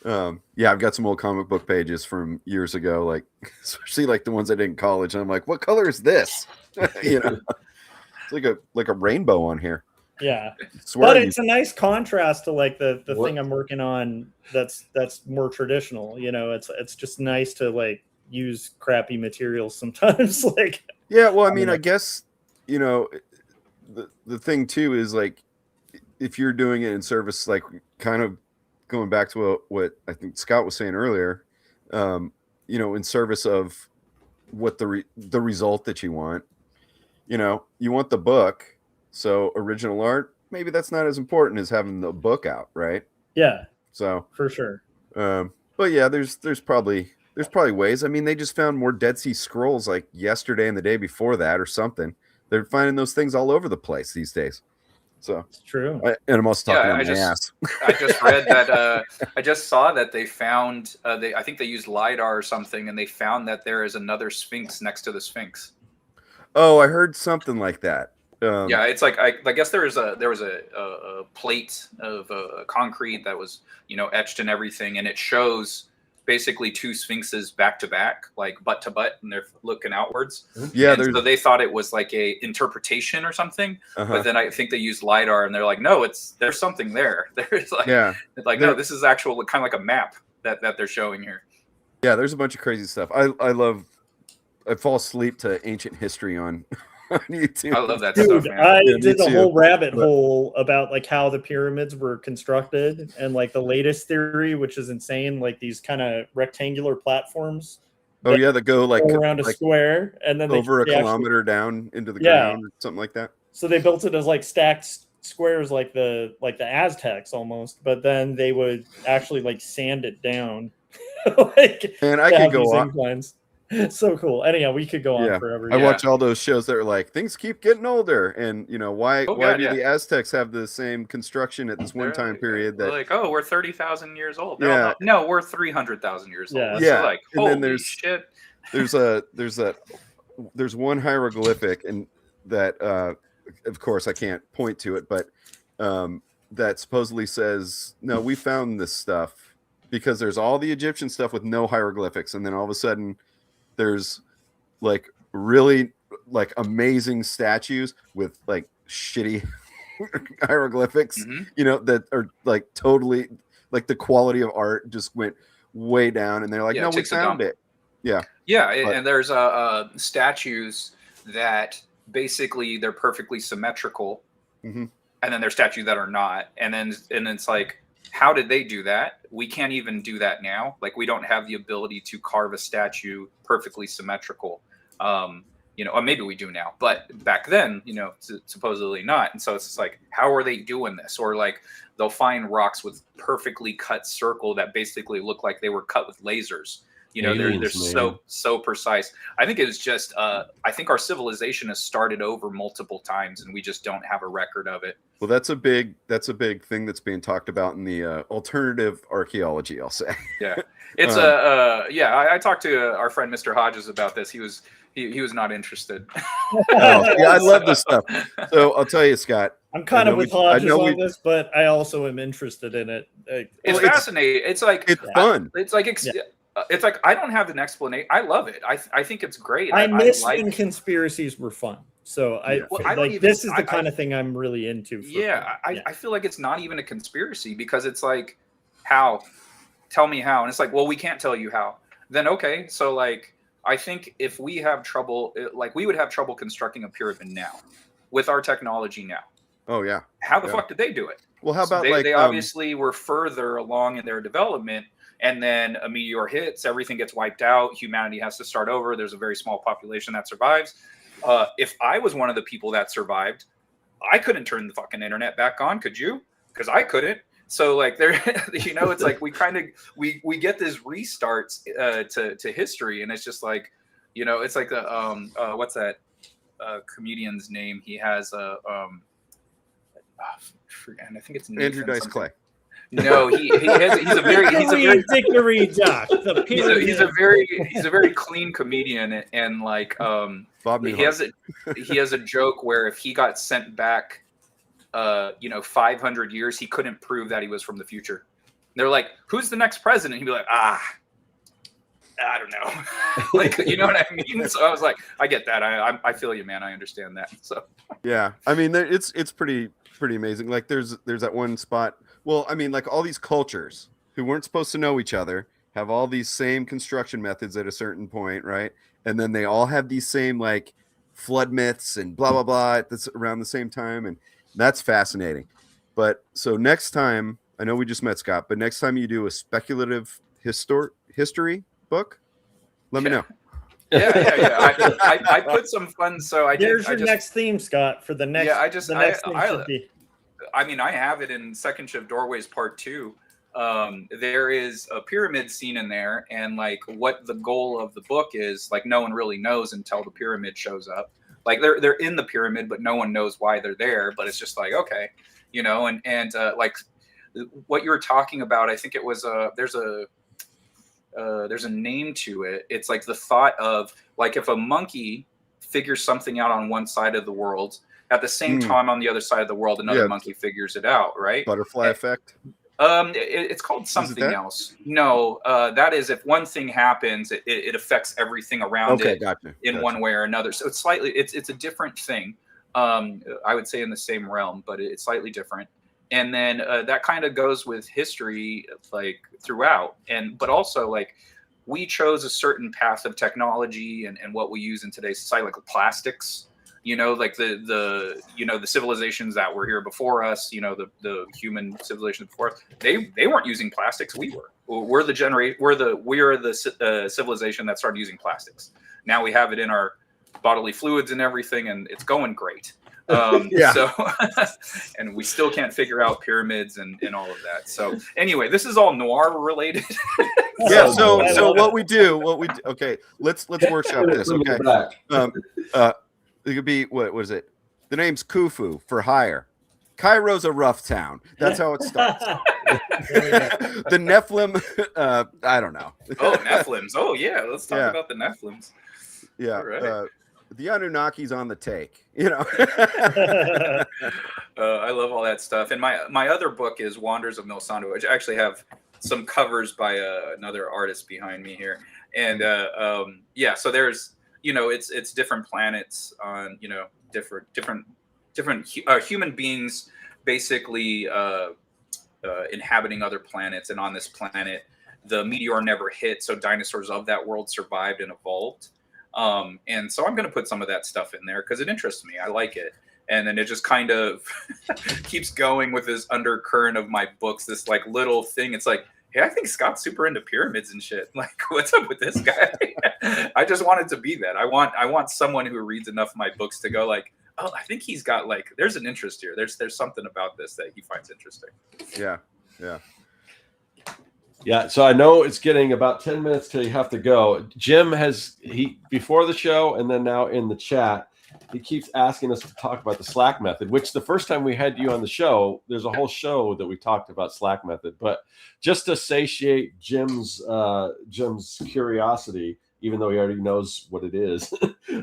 I've got some old comic book pages from years ago, like especially like the ones I did in college. And I'm like, what color is this? It's like a rainbow on here.
Yeah, but it's a nice contrast to like the thing I'm working on. That's more traditional. It's just nice to like use crappy materials sometimes. Like
well, I mean, I guess the thing too is like if you're doing it in service, like kind of going back to what I think Scott was saying earlier, in service of what the result that you want. You want the book, so original art, maybe that's not as important as having the book out, right?
Yeah,
so
for sure.
But yeah, there's probably ways. I mean, they just found more Dead Sea Scrolls like yesterday and the day before that or something. They're finding those things all over the place these days. So
it's true.
And I'm also talking on my ass.
I just read that. I just saw that they found. I think they used LiDAR or something, and they found that there is another Sphinx next to the Sphinx.
Oh, I heard something like that.
Yeah, it's like I guess there was a plate of concrete that was etched and everything, and it shows basically two sphinxes back to back, like butt to butt, and they're looking outwards.
Yeah,
so they thought it was like a interpretation or something, but then I think they used LiDAR, and they're like, no, there's something there. There's like no, this is actual kind of like a map that they're showing here.
Yeah, there's a bunch of crazy stuff. I fall asleep to ancient history on YouTube.
I love that
Dude,
stuff, man.
I did the whole rabbit hole about like how the pyramids were constructed, and like the latest theory, which is insane, like these kind of rectangular platforms.
Oh yeah, that go like
around a square, and then
over a kilometer down into the ground, or something like that.
So they built it as like stacked squares, like the Aztecs almost, but then they would actually like sand it down.
And I could go on.
So cool. Anyhow, we could go on forever.
I watch all those shows that are like things keep getting older, and why do the Aztecs have the same construction at this one time period? That
like, oh, we're 30,000 years old.
Yeah.
No, we're 300,000 years old.
Yeah.
So like,
and
holy
then there's
shit.
There's one hieroglyphic, and that of course I can't point to it, but that supposedly says, no, we found this stuff because there's all the Egyptian stuff with no hieroglyphics, and then all of a sudden there's like really like amazing statues with like shitty hieroglyphics, that are like totally like the quality of art just went way down, and they're like, no, we found it. Yeah.
And there's statues that basically they're perfectly symmetrical, and then there's statues that are not, and it's like, how did they do that? We can't even do that now. Like, we don't have the ability to carve a statue perfectly symmetrical. Or maybe we do now, but back then, supposedly not. And so it's just like, how are they doing this? Or like, they'll find rocks with perfectly cut circle that basically look like they were cut with lasers. They're so precise. I think it was just, I think our civilization has started over multiple times, and we just don't have a record of it.
Well, that's a big thing that's being talked about in the alternative archaeology, I'll say.
Yeah, it's I talked to our friend Mr. Hodges about this. He was not interested.
I love this stuff. So I'll tell you, Scott.
I'm kind of with Hodges on this, but I also am interested in it.
It's fascinating. It's like
it's fun.
It's like it's like I don't have an explanation. I love it. I think it's great.
I miss when conspiracies were fun. So this is the kind of thing I'm really into.
I feel like it's not even a conspiracy, because it's like, how? Tell me how. And it's like, well, we can't tell you how. Then okay, so like, I think if we have trouble, like we would have trouble constructing a pyramid now with our technology now.
Oh yeah.
How the fuck did they do it?
Well, how about
they obviously were further along in their development, and then a meteor hits, everything gets wiped out, humanity has to start over. There's a very small population that survives. If I was one of the people that survived, I couldn't turn the fucking internet back on. Could you? Because I couldn't. So like there, it's like we kind of we get this restarts to history, and it's just like, it's like the what's that comedian's name? He has and I think it's
Andrew Dice
something.
Clay.
No, he's a very clean comedian, and like
Bob
he has a joke where if he got sent back 500 years, he couldn't prove that he was from the future. They're like, who's the next president? He'd be like, I don't know. Like, you know what I mean? So I was like, I get that. I feel you, man. I understand that. So
yeah, I mean, it's pretty amazing. Like there's that one spot. Well, I mean, like all these cultures who weren't supposed to know each other have all these same construction methods at a certain point, right? And then they all have these same like flood myths and blah blah blah. That's around the same time, and that's fascinating. But so next time I know we just met, Scott, but next time you do a speculative history book, let me know.
Yeah. I put some fun. So
There's your next theme, Scott, for the next.
Yeah,
the next theme should be.
I mean, I have it in Second Shift Doorways Part 2. There is a pyramid scene in there, and like what the goal of the book is, like no one really knows until the pyramid shows up. Like they're in the pyramid, but no one knows why they're there. But it's just like, okay, you know, and like what you were talking about, I think it was there's a name to it. It's like the thought of like if a monkey figures something out on one side of the world, at the same time on the other side of the world, another monkey figures it out, right?
Butterfly effect.
It's called something else. No, that is if one thing happens, it affects everything around it in one way or another. So it's slightly, it's a different thing. I would say in the same realm, but it's slightly different. And then that kind of goes with history, like throughout. But also like we chose a certain path of technology and what we use in today's society, like plastics. You know, like the civilizations that were here before us, you know, the human civilization before us, they weren't using plastics. We were. We're the civilization that started using plastics. Now we have it in our bodily fluids and everything, and it's going great. So and we still can't figure out pyramids and all of that. So anyway, this is all noir related.
So what we do, okay, let's workshop this. Okay. It could be what is it? The name's Khufu for hire. Cairo's a rough town. That's how it starts. The Nephilim, I don't know.
Oh, Nephilims. Oh yeah, let's talk about the Nephilims.
Yeah. Right. The Anunnaki's on the take. You know.
I love all that stuff. And my other book is Wanders of Milsando, which I actually have some covers by another artist behind me here. And so there's. You know, it's different planets on, you know, different human beings basically inhabiting other planets. And on this planet, the meteor never hit. So dinosaurs of that world survived and evolved. And so I'm going to put some of that stuff in there because it interests me. I like it. And then it just kind of keeps going with this undercurrent of my books, this like little thing. It's like, hey, I think Scott's super into pyramids and shit. Like, what's up with this guy? I just wanted to be that. I want someone who reads enough of my books to go like, oh, I think he's got like, there's an interest here. There's something about this that he finds interesting.
Yeah. So I know it's getting about 10 minutes till you have to go. Jim before the show and then now in the chat, he keeps asking us to talk about the Slack method, which the first time we had you on the show, there's a whole show that we talked about Slack method. But just to satiate Jim's curiosity, even though he already knows what it is,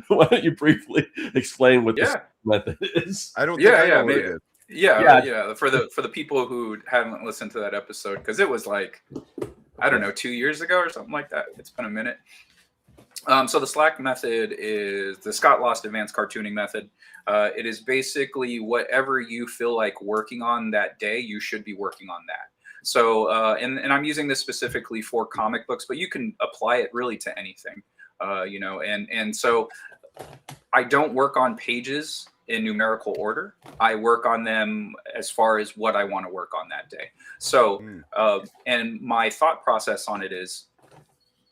why don't you briefly explain what the Slack method is?
I don't think I know what it is.
Yeah. For the people who haven't listened to that episode, because it was like, I don't know, 2 years ago or something like that. It's been a minute. So the Slack method is the Scott Lost Advanced Cartooning method. It is basically whatever you feel like working on that day, you should be working on that. So, and I'm using this specifically for comic books, but you can apply it really to anything, you know, and so I don't work on pages in numerical order. I work on them as far as what I want to work on that day. So, and my thought process on it is,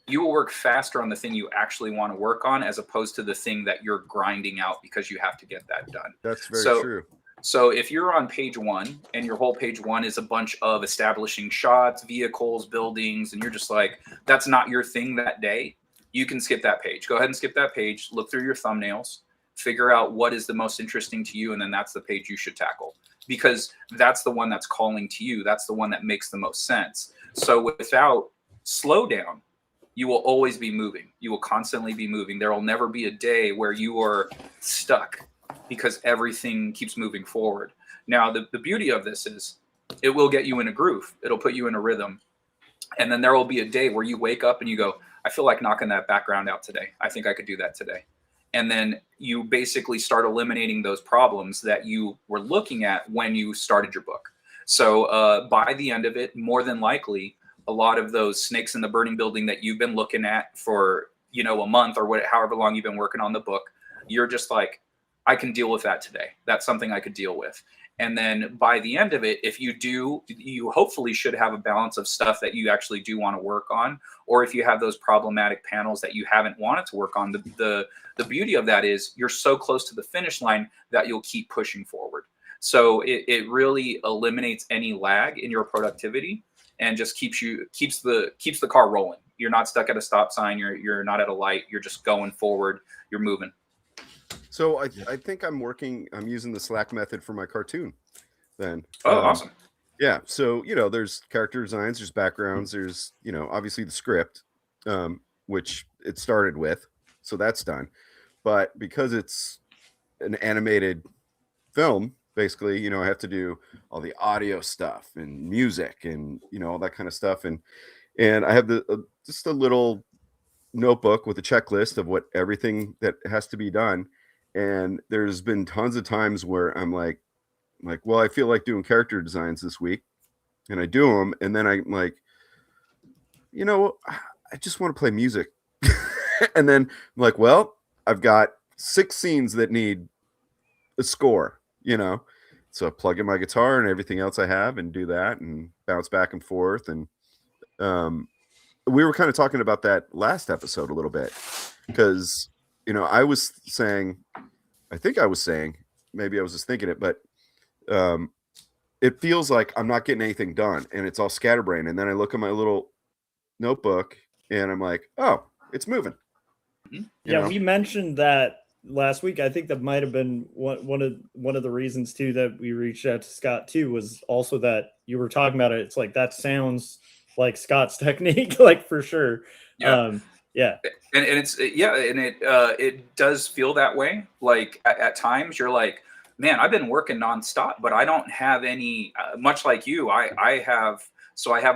you will work faster on the thing you actually want to work on as opposed to the thing that you're grinding out because you have to get that done.
That's very true.
So if you're on page 1 and your whole page 1 is a bunch of establishing shots, vehicles, buildings, and you're just like, that's not your thing that day, you can skip that page. Go ahead and skip that page, look through your thumbnails, figure out what is the most interesting to you, and then that's the page you should tackle because that's the one that's calling to you. That's the one that makes the most sense. So without slowdown, you will always be moving. You will constantly be moving. There will never be a day where you are stuck because everything keeps moving forward. Now, the beauty of this is it will get you in a groove. It'll put you in a rhythm. And then there will be a day where you wake up and you go, I feel like knocking that background out today. I think I could do that today. And then you basically start eliminating those problems that you were looking at when you started your book. So by the end of it, more than likely, a lot of those snakes in the burning building that you've been looking at for, you know, a month or however long you've been working on the book, you're just like, I can deal with that today. That's something I could deal with. And then by the end of it, if you do, you hopefully should have a balance of stuff that you actually do want to work on. Or if you have those problematic panels that you haven't wanted to work on, the beauty of that is you're so close to the finish line that you'll keep pushing forward. So it really eliminates any lag in your productivity and just keeps the car rolling. You're not stuck at a stop sign. You're not at a light. You're just going forward. You're moving.
So I think I'm using the Slack method for my cartoon then.
Oh, awesome.
Yeah. So, there's character designs, there's backgrounds, there's, obviously the script, which it started with. So that's done. But because it's an animated film, basically, I have to do all the audio stuff and music and, all that kind of stuff. And I have just a little notebook with a checklist of what everything that has to be done. And there's been tons of times where I'm like, well, I feel like doing character designs this week, and I do them. And then I'm like, I just want to play music. And then I'm like, well, I've got 6 scenes that need a score, so I plug in my guitar and everything else I have and do that and bounce back and forth. And we were kind of talking about that last episode a little bit because, I was saying, maybe I was just thinking it, but it feels like I'm not getting anything done and it's all scatterbrained. And then I look at my little notebook and I'm like, oh, it's moving.
Yeah, we mentioned that last week. I think that might have been one of the reasons too that we reached out to Scott too, was also that you were talking about it. It's like that sounds like Scott's technique, like for sure.
Yeah.
Yeah.
And it does feel that way. Like at times you're like, man, I've been working nonstop, but I don't have any, much like you, I have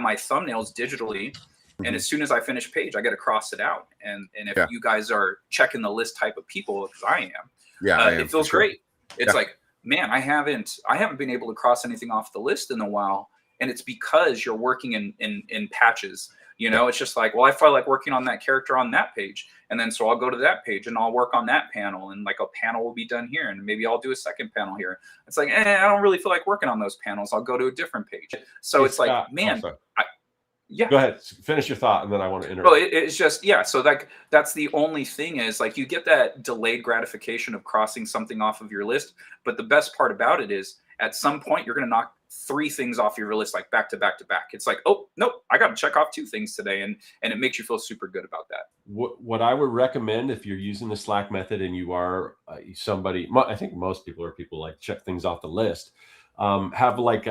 my thumbnails digitally. And as soon as I finish page, I got to cross it out. And if you guys are checking the list type of people, because I am, it feels great. It's like, man, I haven't been able to cross anything off the list in a while. And it's because you're working in patches. It's just like, well, I felt like working on that character on that page. And then so I'll go to that page and I'll work on that panel. And like a panel will be done here. And maybe I'll do a second panel here. It's like, I don't really feel like working on those panels. I'll go to a different page. So it's Scott, like, man,
go ahead, finish your thought, and then I want to interrupt.
Well, it's just, so like that's the only thing is like you get that delayed gratification of crossing something off of your list. But the best part about it is at some point you're going to knock 3 things off your list, like back to back to back. It's like, oh, nope, I got to check off 2 things today. And it makes you feel super good about that.
What I would recommend if you're using the Slack method and you are somebody, I think most people are people like check things off the list. Have like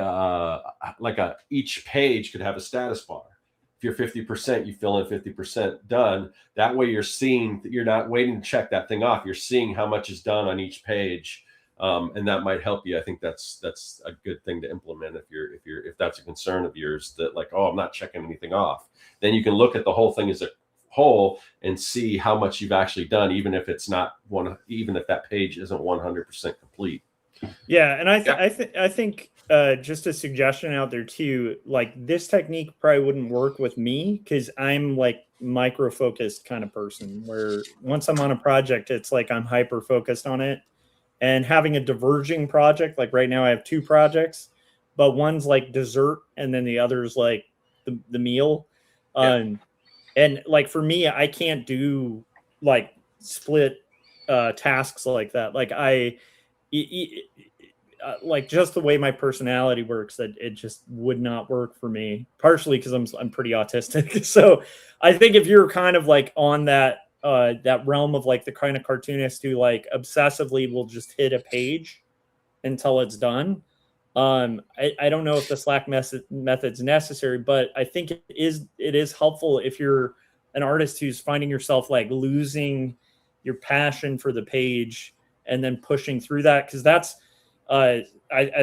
each page could have a status bar. If you're 50%, you fill in 50% done. That way you're not waiting to check that thing off. You're seeing how much is done on each page. And that might help you. I think that's a good thing to implement if that's a concern of yours, that like, oh, I'm not checking anything off. Then you can look at the whole thing as a whole and see how much you've actually done, even if it's not even if that page isn't 100% complete.
Yeah, and I think just a suggestion out there too, like this technique probably wouldn't work with me because I'm like micro focused kind of person where once I'm on a project, it's like I'm hyper focused on it. And having a diverging project, like right now I have 2 projects, but one's like dessert and then the other's like the meal. And like for me, I can't do like split tasks like that. Like like just the way my personality works, that it just would not work for me, partially because I'm pretty autistic. So I think if you're kind of like on that realm of like the kind of cartoonist who like obsessively will just hit a page until it's done, I don't know if the Slack method's necessary, but I think it is helpful if you're an artist who's finding yourself like losing your passion for the page and then pushing through that, because that's I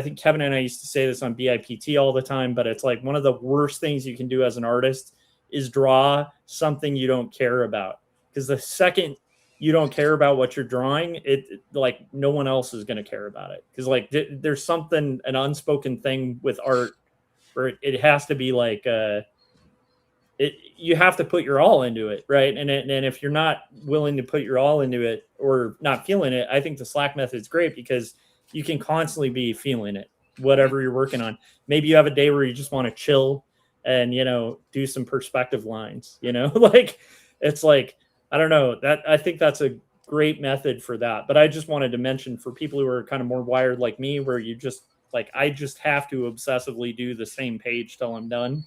think Kevin and I used to say this on BIPT all the time, but it's like one of the worst things you can do as an artist is draw something you don't care about. Because the second you don't care about what you're drawing, it like no one else is going to care about it. Because like there's an unspoken thing with art where it has to be like you have to put your all into it, right? And if you're not willing to put your all into it or not feeling it, I think the Slack method is great because you can constantly be feeling it. whatever you're working on. Maybe you have a day where you just want to chill and, you know, do some perspective lines, you know, like it's like, I don't know, that I think that's a great method for that. But I just wanted to mention for people who are kind of more wired like me, where you just like, I just have to obsessively do the same page till I'm done.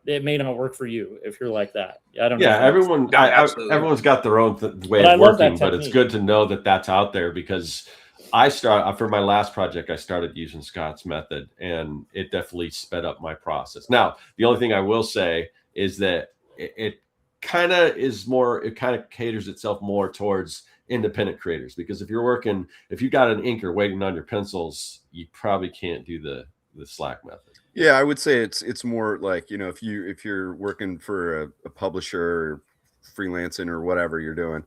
It may not work for you if you're like that. I don't know.
Yeah, everyone's got their own way of working, but it's good to know that that's out there, because for my last project, I started using Scott's method, and it definitely sped up my process. Now, the only thing I will say is that it kind of caters itself more towards independent creators, because if you got an inker waiting on your pencils, you probably can't do the Slack method.
Yeah, I would say it's more like, you know, if you're working for a publisher or freelancing or whatever you're doing,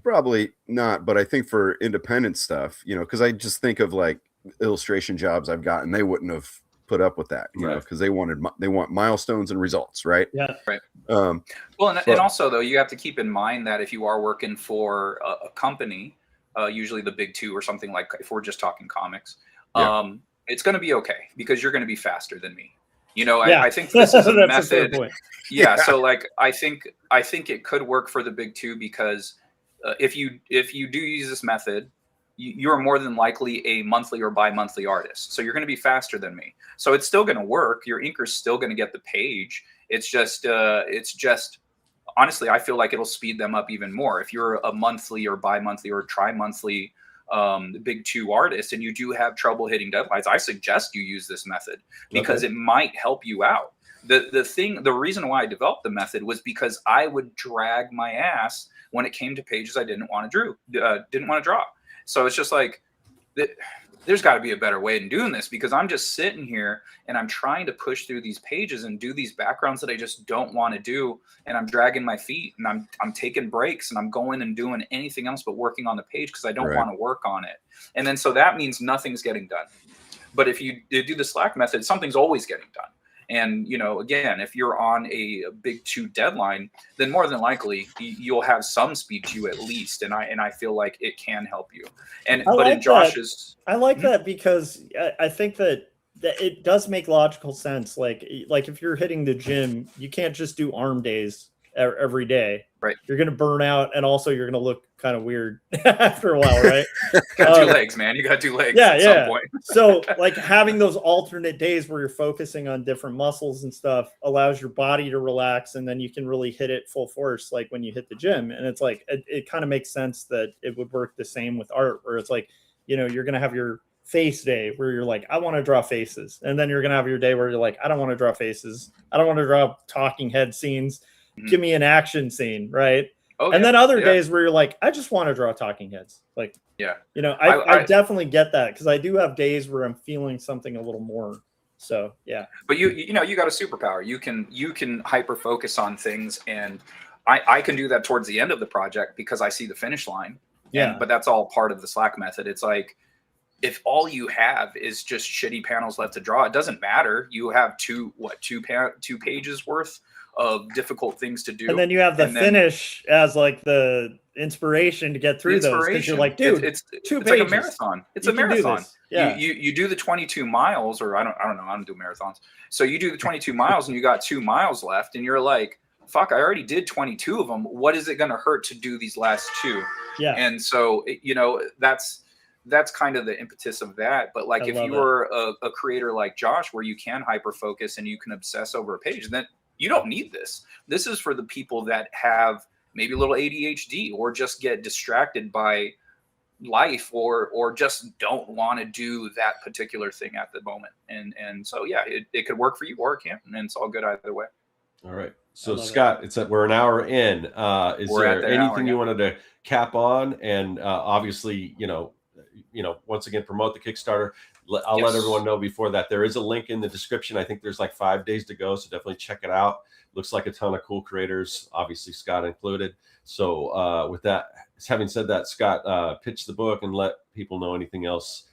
probably not. But I think for independent stuff, you know, because I just think of like illustration jobs I've gotten, they wouldn't have put up with that, you know, because they want milestones and results, right?
Yeah,
right. Well, and also though, you have to keep in mind that if you are working for a company, usually the big two or something, like if we're just talking comics, it's going to be okay, because you're going to be faster than me. You know, I think this is a method. Yeah. So like, I think it could work for the big two, because if you do use this method, you're more than likely a monthly or bi-monthly artist. So you're going to be faster than me. So it's still going to work. Your inker's still going to get the page. It's just honestly, I feel like it'll speed them up even more. If you're a monthly or bi-monthly or tri-monthly the big two artist, and you do have trouble hitting deadlines, I suggest you use this method, because it might help you out. The reason why I developed the method was because I would drag my ass when it came to pages I didn't want to draw. So it's just like, there's got to be a better way in doing this, because I'm just sitting here and I'm trying to push through these pages and do these backgrounds that I just don't want to do, and I'm dragging my feet, and I'm taking breaks, and I'm going and doing anything else but working on the page because I don't want to work on it. And then so that means nothing's getting done. But if you do the Slack method, something's always getting done. And, you know, again, if you're on a big two deadline, then more than likely you'll have some speed to you at least. And I feel like it can help you. And I like
that, because I think that it does make logical sense. Like if you're hitting the gym, you can't just do arm days every day.
Right.
You're going to burn out, and also you're going to look kind of weird after a while, right?
Got 2 legs, man. You got 2 legs at some point.
So like having those alternate days where you're focusing on different muscles and stuff allows your body to relax, and then you can really hit it full force like when you hit the gym. And it's like it kind of makes sense that it would work the same with art, where it's like, you know, you're going to have your face day where you're like, I want to draw faces. And then you're going to have your day where you're like, I don't want to draw faces. I don't want to draw talking head scenes. Give me an action scene, right? And then other days where you're like, I just want to draw talking heads. Like, you know, I definitely get that, because I do have days where I'm feeling something a little more. So
but you know, you got a superpower. You can hyper focus on things, and I can do that towards the end of the project because I see the finish line. But that's all part of the Slack method. It's like, if all you have is just shitty panels left to draw, it doesn't matter. You have two pages worth of difficult things to do,
and then you have the finish as like the inspiration to get through those, because you're like, dude, it's 2 pages.
Like a marathon. It's a marathon. You do the 22 miles, or I don't know, I don't do marathons. So you do the 22 miles and you got 2 miles left, and you're like, fuck, I already did 22 of them. What is it going to hurt to do these last 2? And so, you know, that's kind of the impetus of that. But like, if you were a creator like Josh, where you can hyper focus and you can obsess over a page, then you don't need this. This is for the people that have maybe a little ADHD, or just get distracted by life, or just don't want to do that particular thing at the moment. And so, it could work for you, or it can't, and it's all good either way.
All right. So Scott, we're an hour in. Is there anything you wanted to cap on? And obviously, you know, once again, promote the Kickstarter. I'll let everyone know before that there is a link in the description. I think there's like 5 days to go, so definitely check it out. Looks like a ton of cool creators, obviously Scott included. So with that, having said that, Scott, pitch the book and let people know anything else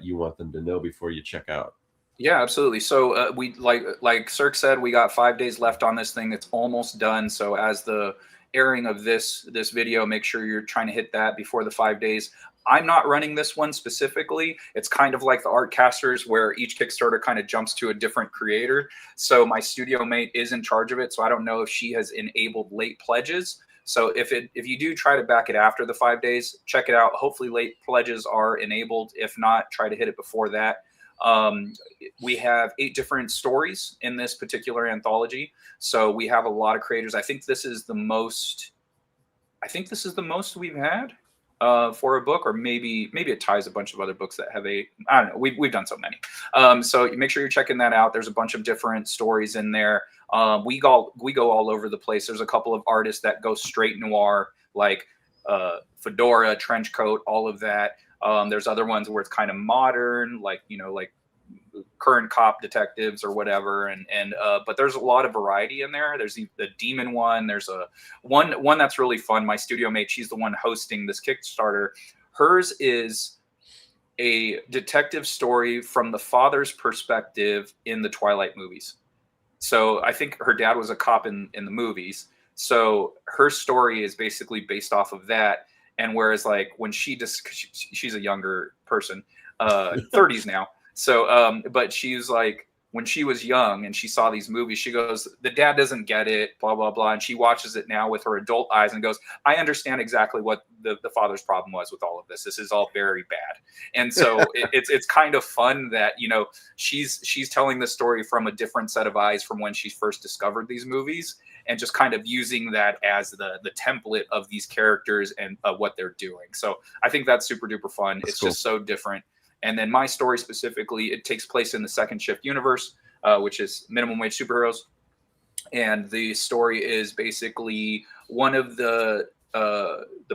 you want them to know before you check out.
Yeah, absolutely. So we like Cirque said, we got 5 days left on this thing. It's almost done. So as the airing of this video, make sure you're trying to hit that before the 5 days. I'm not running this one specifically. It's kind of like the Artcasters, where each Kickstarter kind of jumps to a different creator. So my studio mate is in charge of it. So I don't know if she has enabled late pledges. So if you do try to back it after the 5 days, check it out. Hopefully late pledges are enabled. If not, try to hit it before that. We have 8 different stories in this particular anthology. So we have a lot of creators. I think this is the most we've had for a book, or maybe it ties a bunch of other books that have I don't know. We've done so many. So make sure you're checking that out. There's a bunch of different stories in there. We go all over the place. There's a couple of artists that go straight noir, like fedora, trench coat, all of that. There's other ones where it's kind of modern, like current cop detectives or whatever, but there's a lot of variety in there. There's the demon one. There's a one that's really fun. My studio mate, she's the one hosting this Kickstarter. Hers is a detective story from the father's perspective in the Twilight movies. So I think her dad was a cop in the movies. So her story is basically based off of that. And whereas like when she's a younger person, 30s now. So, but she's like, when she was young and she saw these movies, she goes, the dad doesn't get it, blah, blah, blah. And she watches it now with her adult eyes and goes, I understand exactly what the father's problem was with all of this. This is all very bad. And so it's kind of fun that, she's telling the story from a different set of eyes from when she first discovered these movies, and just kind of using that as the template of these characters and what they're doing. So I think that's super duper fun. It's cool. Just so different. And then my story specifically, it takes place in the Second Shift universe, which is minimum wage superheroes. And the story is basically one of the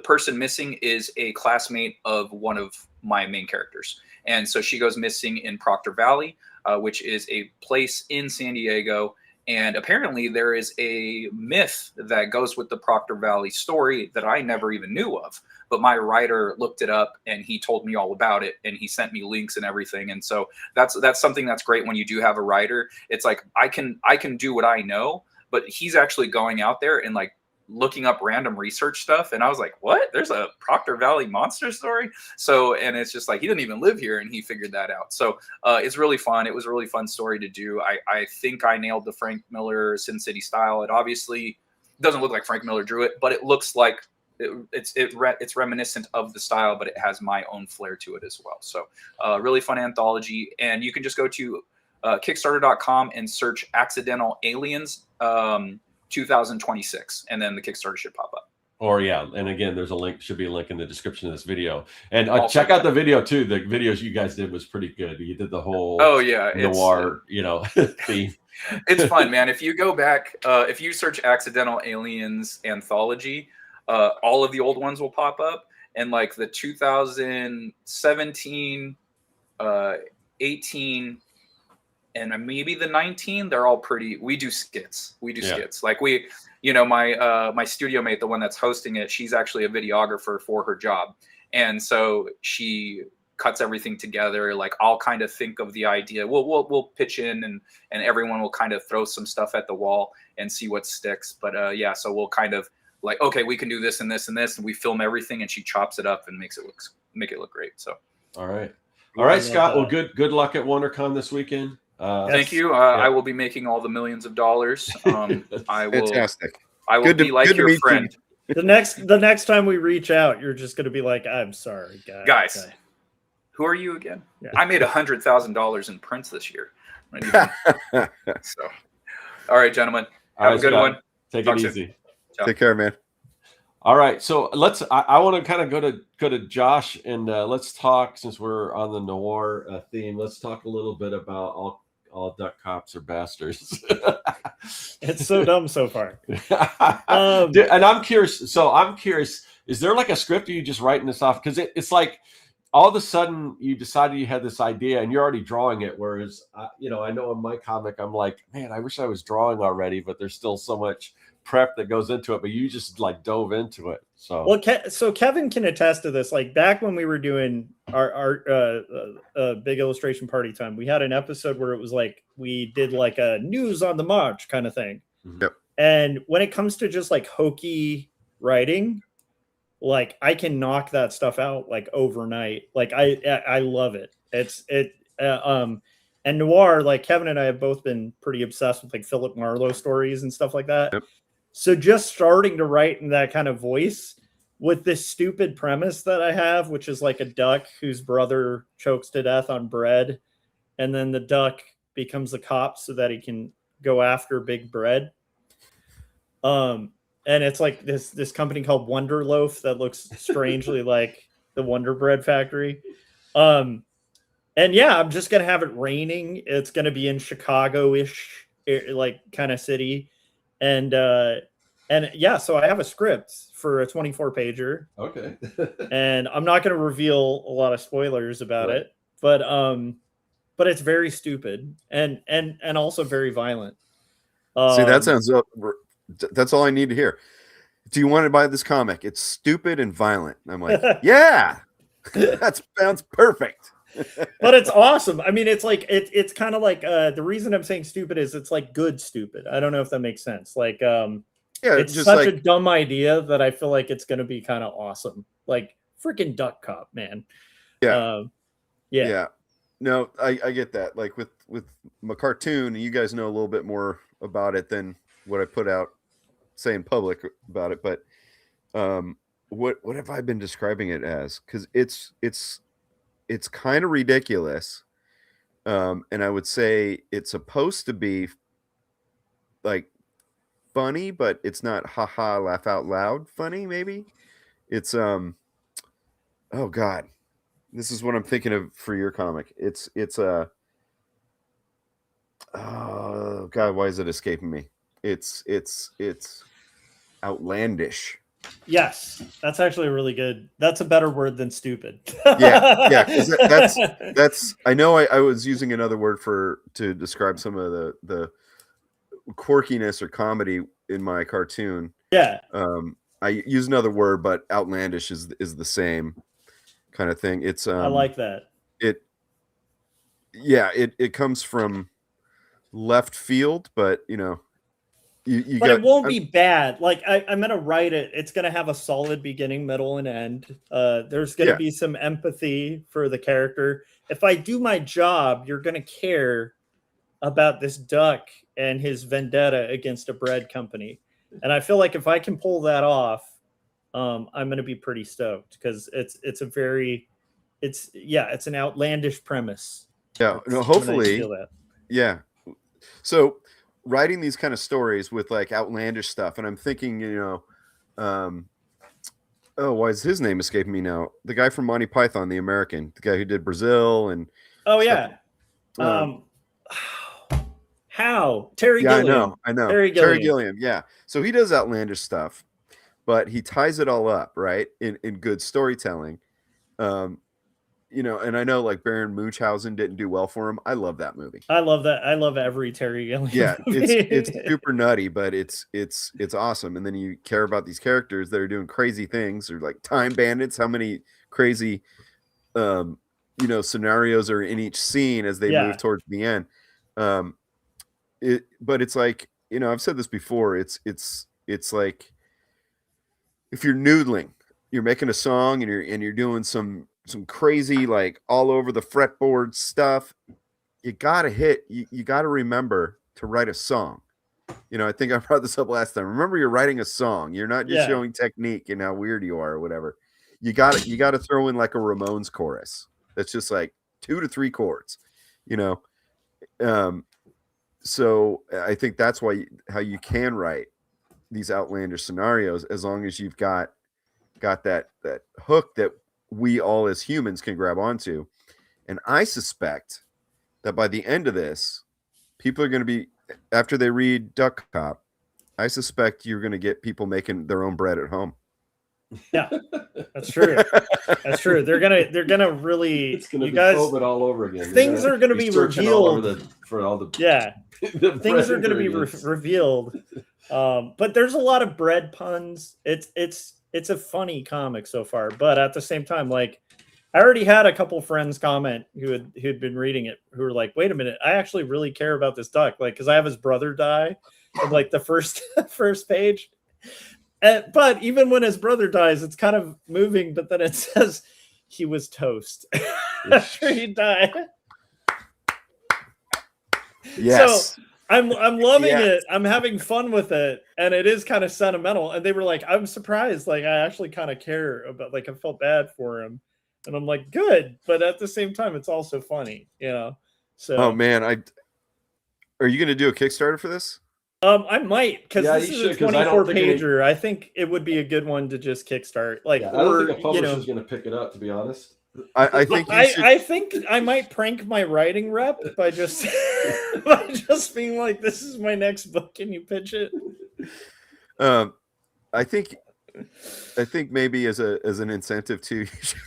person missing is a classmate of one of my main characters. And so she goes missing in Proctor Valley, which is a place in San Diego. And apparently there is a myth that goes with the Proctor Valley story that I never even knew of. But my writer looked it up and he told me all about it, and he sent me links and everything. And so that's something that's great when you do have a writer. It's like I can do what I know, but he's actually going out there and like looking up random research stuff. And I was like, what? There's a Proctor Valley monster story? So, and it's just like, he didn't even live here and he figured that out. So it's really fun. It was a really fun story to do. I think I nailed the Frank Miller Sin City style. It obviously doesn't look like Frank Miller drew it, but it looks like it's reminiscent of the style, but it has my own flair to it as well. So really fun anthology. And you can just go to Kickstarter.com and search Accidental Aliens 2026, and then the Kickstarter should pop up.
Or yeah, and again, there's a link, should be a link in the description of this video. And check out the video too. The videos you guys did was pretty good. You did the whole noir, theme.
It's fun, man. If you go back, if you search Accidental Aliens Anthology, all of the old ones will pop up, and like the 2017, 18, and maybe the 19, they're all pretty. We do skits. Skits. Like my studio mate, the one that's hosting it, she's actually a videographer for her job, and so she cuts everything together. Like I'll kind of think of the idea. We'll pitch in, and everyone will kind of throw some stuff at the wall and see what sticks. But so we'll kind of like, okay, we can do this and this and this, and we film everything, and she chops it up and make it look great. So all right,
Scott. Well, good luck at WonderCon this weekend.
Thank you. I will be making all the millions of dollars. I will.
Fantastic.
I will be like your friend.
The next time we reach out, you're just going to be like, "I'm sorry,
guys. Who are you again?" Yeah. I made $100,000 in prints this year. So, all right, gentlemen, have a good one.
Take it easy.
Take care, man.
All right, so I want to kind of go to Josh, and let's talk, since we're on the noir theme. Let's talk a little bit about all duck cops are bastards.
It's so dumb so far.
And I'm curious. Is there like a script, or you just writing this off? Because it's like all of a sudden you decided you had this idea and you're already drawing it. Whereas I know in my comic I'm like, man, I wish I was drawing already, but there's still so much prep that goes into it. But you just like dove into it. So
so Kevin can attest to this. Like back when we were doing our big illustration party time, we had an episode where it was like we did like a news on the march kind of thing.
Yep.
And when it comes to just like hokey writing, like I can knock that stuff out like overnight. Like I love it. And noir, like Kevin and I have both been pretty obsessed with like Philip Marlowe stories and stuff like that.
Yep.
So just starting to write in that kind of voice with this stupid premise that I have, which is like a duck whose brother chokes to death on bread, and then the duck becomes a cop so that he can go after big bread. And it's like this company called Wonder Loaf that looks strangely like the Wonder Bread factory. And yeah, I'm just gonna have it raining. It's gonna be in Chicago-ish, like kind of city, and yeah. So I have a script for a 24-pager.
Okay.
And I'm not gonna reveal a lot of spoilers about
Right.
it, but it's very stupid and also very violent.
See, that sounds. That's all I need to hear. Do you want to buy this comic? It's stupid and violent. I'm like, yeah, that sounds perfect.
But it's awesome. I mean, it's like it's kind of like the reason I'm saying stupid is it's like good stupid. I don't know if that makes sense. Like
Yeah,
it's
just
such
like,
a dumb idea that I feel like it's going to be kind of awesome. Like freaking Duck Cop, man.
yeah.
Yeah.
No, I get that. Like with my cartoon, you guys know a little bit more about it than what I put out, say in public about it. But what have I been describing it as? Because it's kind of ridiculous, and I would say it's supposed to be like funny, but it's not haha laugh out loud funny. Maybe it's oh god, this is what I'm thinking of for your comic. It's oh god, why is it escaping me? It's outlandish.
Yes, that's actually really good. That's a better word than stupid.
Yeah, 'cause that's. I know I was using another word to describe some of the quirkiness or comedy in my cartoon.
Yeah.
I use another word, but outlandish is the same kind of thing. It's
I like that.
It comes from left field, but
but it won't be bad. Like I'm gonna write it. It's gonna have a solid beginning, middle, and end. There's gonna be some empathy for the character. If I do my job, you're gonna care about this duck and his vendetta against a bread company. And I feel like if I can pull that off, I'm gonna be pretty stoked because it's an outlandish premise.
Yeah, no, hopefully. Yeah. So writing these kind of stories with like outlandish stuff, and I'm thinking, why is his name escaping me now? The guy from Monty Python, the American, the guy who did Brazil and
how Terry Gilliam.
I know Terry Gilliam. Yeah, so he does outlandish stuff, but he ties it all up right in good storytelling. And I know like Baron Munchausen didn't do well for him. I love that movie.
I love that. I love every Terry Gilliam.
Yeah,
movie.
it's super nutty, but it's awesome. And then you care about these characters that are doing crazy things, or like time bandits. How many crazy, scenarios are in each scene as they move towards the end. But it's like, I've said this before. It's like if you're noodling, you're making a song and you're doing some crazy like all over the fretboard stuff. You gotta remember to write a song. I think I brought this up last time. Remember, you're writing a song. You're not just showing technique and how weird you are or whatever. You gotta throw in like a Ramones chorus that's just like 2 to 3 chords. So I think that's how you can write these outlandish scenarios, as long as you've got that hook that we all as humans can grab onto. And I suspect that by the end of this, people are going to be, after they read Duck Cop, I suspect you're going to get people making their own bread at home.
Yeah, that's true. That's true. They're gonna really.
It's gonna be
guys,
COVID all over again.
Things are gonna be revealed
for all the
things are gonna be revealed. But there's a lot of bread puns. It's a funny comic so far, but at the same time, like I already had a couple friends comment who'd been reading it who were like, "Wait a minute, I actually really care about this duck." Like, because I have his brother die in like the first page. But even when his brother dies, it's kind of moving. But then it says he was toast after he died.
Yes.
So I'm loving
Yes.
it. I'm having fun with it, and it is kind of sentimental. And they were like, I'm surprised. Like I actually kind of care about. Like I felt bad for him, and I'm like, good. But at the same time, it's also funny, you know. So
Oh man, are you going to do a Kickstarter for this?
I might, because
Yeah,
this
you
is
should,
a
'cause I don't
24
think
pager. I think it would be a good one to just kickstart. Like,
Yeah, I don't
or
think a
you
publisher's
know,
going to pick it up, to be honest.
I think you should.
I think I might prank my writing rep by just by just being like, "This is my next book. Can you pitch it?"
I think maybe as an incentive too, you should,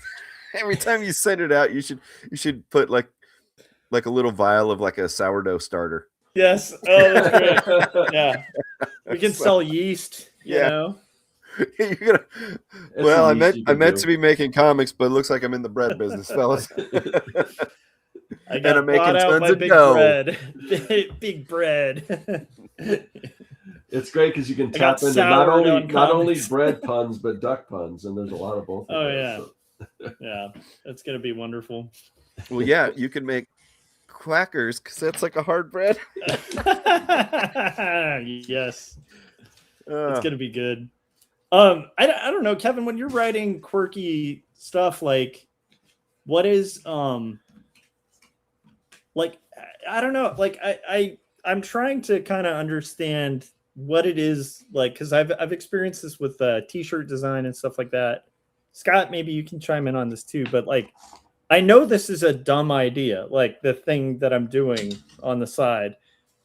every time you send it out, you should put like a little vial of like a sourdough starter.
Yes. Oh, that's great. Yeah, we can sell yeast. You
Yeah.
know.
You're gonna.
It's
Well,
the
I
least you can
meant
do.
to be making comics, but it looks like I'm in the bread business, fellas.
I
And
got
I'm making
bought out
tons
by
of
big
dough.
bread. Big bread.
It's great because you can
I got
tap into not
soured
only
on comics.
bread puns but duck puns, and there's a lot of both. Of
Oh
those,
yeah.
so.
Yeah, it's gonna be wonderful.
Well, yeah, you can make quackers because that's like a hard bread.
Yes,
Uh,
it's gonna be good. I don't know, Kevin, when you're writing quirky stuff, like what is like I don't know, like I'm trying to kind of understand what it is like, because I've experienced this with t-shirt design and stuff like that. Scott, maybe you can chime in on this too, but like I know this is a dumb idea, like the thing that I'm doing on the side,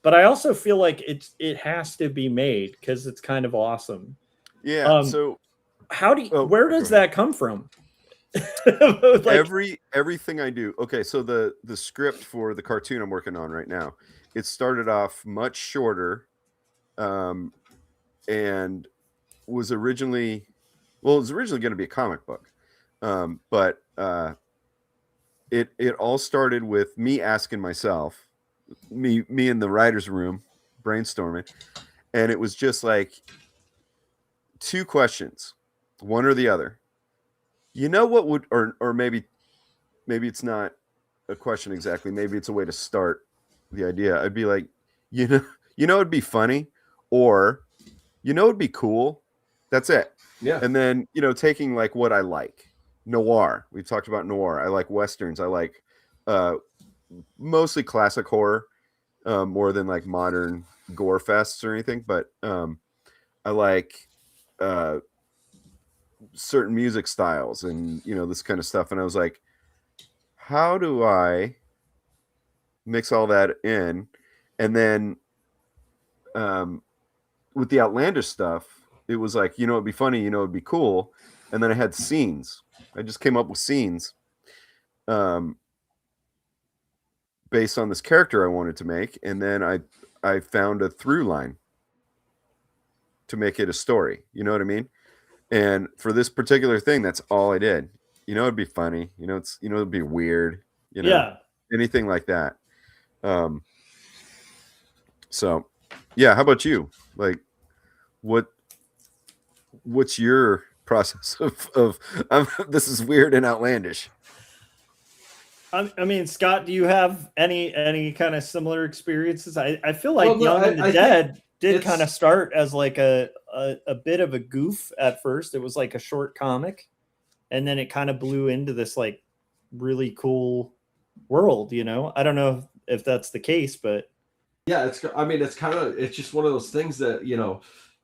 but I also feel like it has to be made because it's kind of awesome.
yeah. So
How do you,
Oh,
where
go
does
ahead.
that come from? Like,
everything I do. Okay, so the script for the cartoon I'm working on right now, it started off much shorter, and was originally going to be a comic book, but it all started with me asking myself, me in the writer's room brainstorming, and it was just like two questions, one or the other. You know what would, or maybe it's not a question exactly. Maybe it's a way to start the idea. I'd be like, you know, it'd be funny, or it'd be cool. That's it.
Yeah.
And then taking like what I like, noir. We've talked about noir. I like westerns. I like mostly classic horror, more than like modern gore fests or anything. But I like certain music styles and this kind of stuff. And I was like, how do I mix all that in? And then with the outlandish stuff, it was like, it'd be funny, it'd be cool. And then I had scenes. I just came up with scenes based on this character I wanted to make. And then I found a through line to make it a story. You know what I mean? And for this particular thing, that's all I did. It'd be funny. It'd be weird.
yeah.
Anything like that. So, yeah. How about you? Like, what's your process of this is weird and outlandish?
I mean, Scott, do you have any kind of similar experiences? I feel like
Well, no,
Young and the
I
Dead did
it's-
kind of start as like a bit of a goof at first. It was like a short comic, and then it kind of blew into this like really cool world. I don't know if that's the case, but
Yeah, it's just one of those things that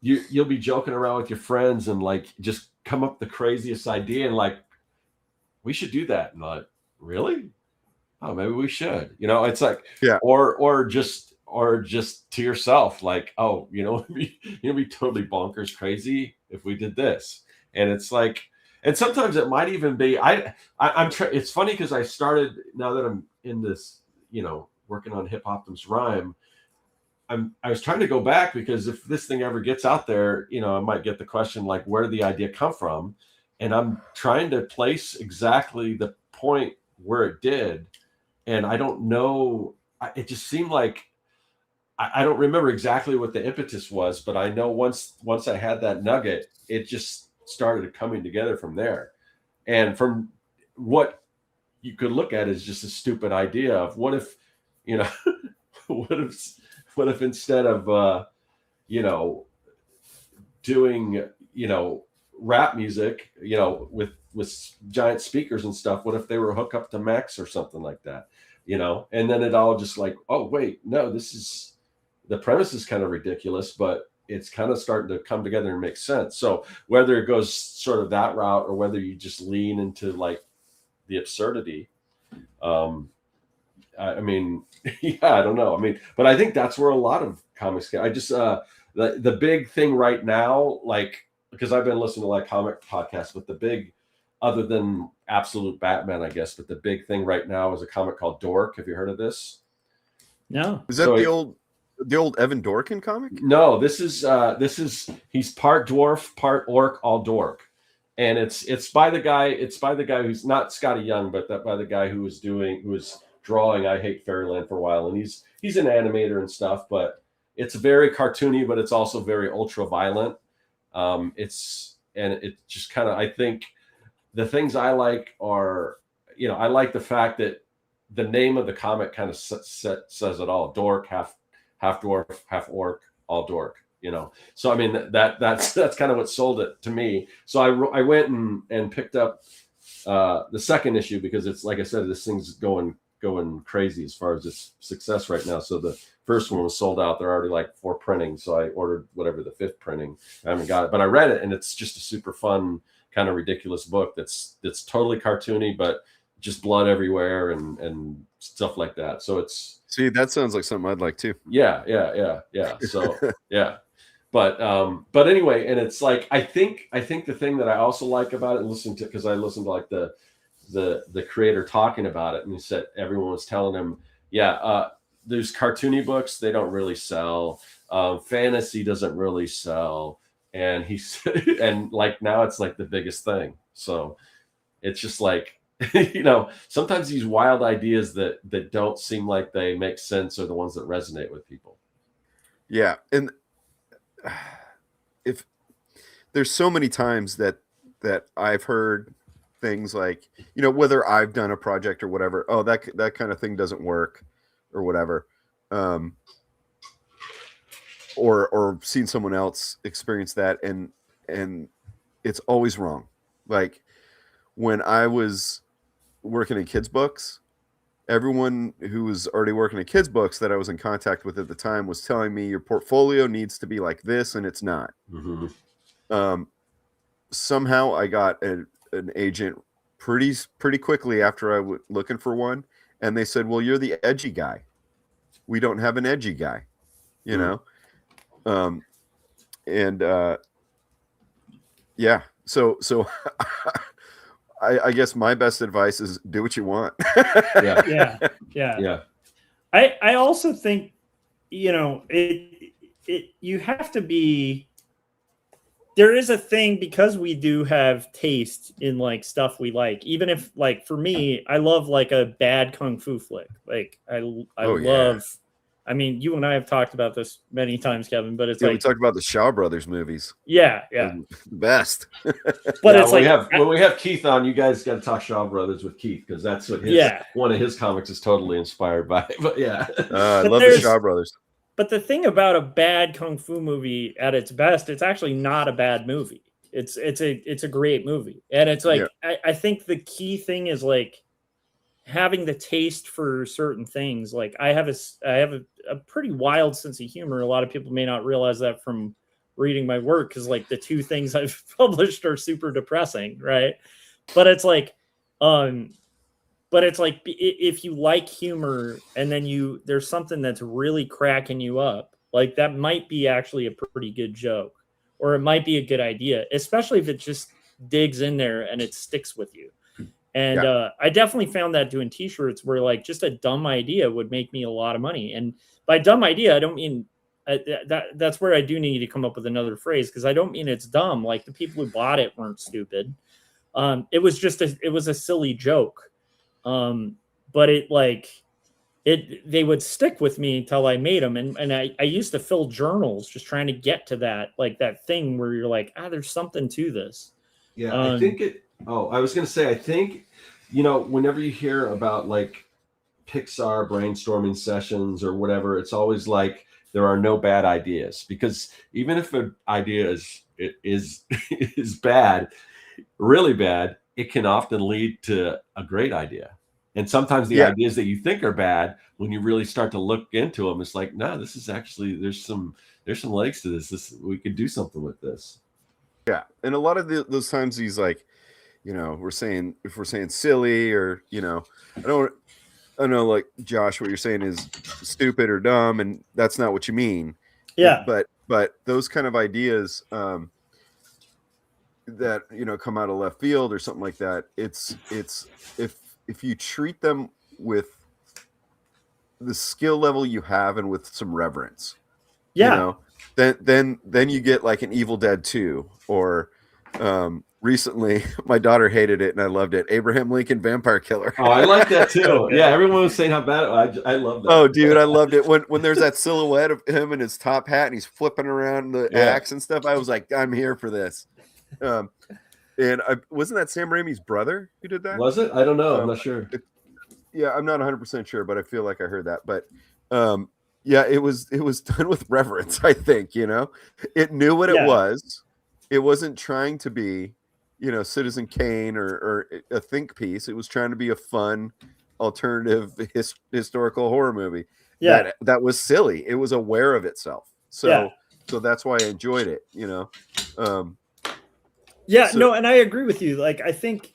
you'll be joking around with your friends and like just come up with the craziest idea and like we should do that, and like, really? Oh, maybe we should. It's like,
Yeah.
or just to yourself, like, oh, it'd be totally bonkers crazy if we did this. And it's like, and sometimes it might even be it's funny because I started, now that I'm in this, working on Hip Hop'em's Rhyme, I was trying to go back because if this thing ever gets out there, I might get the question like, where did the idea come from? And I'm trying to place exactly the point where it did. And I don't know, it just seemed like I don't remember exactly what the impetus was, but I know once I had that nugget, it just started coming together from there. And from what you could look at as just a stupid idea of what if, you know, what if instead of you know, doing, you know, rap music, you know, with giant speakers and stuff, what if they were hooked up to Macs or something like that, you know? And then it all just like, oh wait, no, this is, the premise is kind of ridiculous, but it's kind of starting to come together and make sense. So whether it goes sort of that route or whether you just lean into like the absurdity, I mean, yeah, I don't know. I mean, but I think that's where a lot of comics get. I just the big thing right now, like, because I've been listening to like comic podcasts, but the big, other than Absolute Batman, I guess, but the big thing right now is a comic called Dork. Have you heard of this?
No.
Is that the old Evan Dorkin comic?
No, this is he's part dwarf, part orc, all dork. And it's by the guy who's not Scotty Young, but by the guy who was drawing I Hate Fairyland for a while, and he's an animator and stuff, but it's very cartoony, but it's also very ultra violent. It just kind of, I think the things I like are, you know, I like the fact that the name of the comic kind of says it all. Dork, half dwarf, half orc, all dork, you know. So I mean that's kind of what sold it to me. So I went and picked up the second issue because it's, like I said, this thing's going crazy as far as its success right now. So the first one was sold out. They're already like 4 printings. So I ordered whatever the 5th printing. I haven't got it, but I read it and it's just a super fun, kind of ridiculous book that's totally cartoony, but just blood everywhere and stuff like that. So it's,
see, that sounds like something I'd like too.
Yeah. So yeah. But anyway, and it's like, I think the thing that I also like about it, and because I listened to like the creator talking about it, and he said everyone was telling him, there's cartoony books, they don't really sell. Fantasy doesn't really sell. And he said, and like now it's like the biggest thing. So it's just like, you know, sometimes these wild ideas that don't seem like they make sense are the ones that resonate with people.
Yeah. And if there's so many times that I've heard things like, you know, whether I've done a project or whatever, oh, that kind of thing doesn't work or whatever. Or seen someone else experience that and it's always wrong. Like when I was working in kids books, everyone who was already working in kids books that I was in contact with at the time was telling me your portfolio needs to be like this, and it's not. Mm-hmm. Somehow I got an agent pretty quickly after I was looking for one, and they said, well, you're the edgy guy. We don't have an edgy guy, you know? Yeah. So I guess my best advice is do what you want.
Yeah. I also think, you know, you have to be, there is a thing, because we do have taste in like stuff we like, even if like for me, I love like a bad kung fu flick. Like I love, I mean, you and I have talked about this many times, Kevin, but it's like,
we talked about the Shaw Brothers movies.
Yeah.
The best.
But it's like,
when we have Keith on, you guys got to talk Shaw Brothers with Keith, because that's what one of his comics is totally inspired by. But yeah,
I love the Shaw Brothers.
But the thing about a bad kung fu movie at its best, it's actually not a bad movie. It's a great movie, and it's like I think the key thing is like having the taste for certain things. Like I have a pretty wild sense of humor. A lot of people may not realize that from reading my work, because like the 2 things I've published are super depressing, right? But it's like, if you like humor and then there's something that's really cracking you up, like that might be actually a pretty good joke, or it might be a good idea, especially if it just digs in there and it sticks with you. And I definitely found that doing t-shirts where like just a dumb idea would make me a lot of money. And by dumb idea, I don't mean that's where I do need to come up with another phrase, because I don't mean it's dumb. Like the people who bought it weren't stupid. It was just it was a silly joke. But it like they would stick with me until I made them. And I used to fill journals just trying to get to that, like that thing where you're like, there's something to this.
Yeah, I think I was going to say, I think, whenever you hear about like Pixar brainstorming sessions or whatever, it's always like there are no bad ideas, because even if an idea is bad, really bad, it can often lead to a great idea. And sometimes the ideas that you think are bad, when you really start to look into them, it's like, no, this is actually, there's some legs to this. We could do something with this.
Yeah, and a lot of those times he's like, if we're saying silly, or I know, like Josh, what you're saying is stupid or dumb, and that's not what you mean.
Yeah.
But those kind of ideas that come out of left field or something like that, it's if you treat them with the skill level you have and with some reverence, then you get like an Evil Dead 2, or recently my daughter hated it and I loved it, Abraham Lincoln Vampire Killer.
Oh, I like that too. Yeah, everyone was saying how bad. I love that.
Oh, dude, I loved it when there's that silhouette of him in his top hat and he's flipping around the axe and stuff. I was like, I'm here for this. And wasn't that Sam Raimi's brother who did that?
Was it? I don't know. I'm not sure.
I'm not 100% sure, but I feel like I heard that. But it was done with reverence, I think. It knew what it was. It wasn't trying to be, Citizen Kane or a think piece. It was trying to be a fun alternative historical horror movie.
Yeah,
that was silly. It was aware of itself. So that's why I enjoyed it.
And I agree with you. Like, I think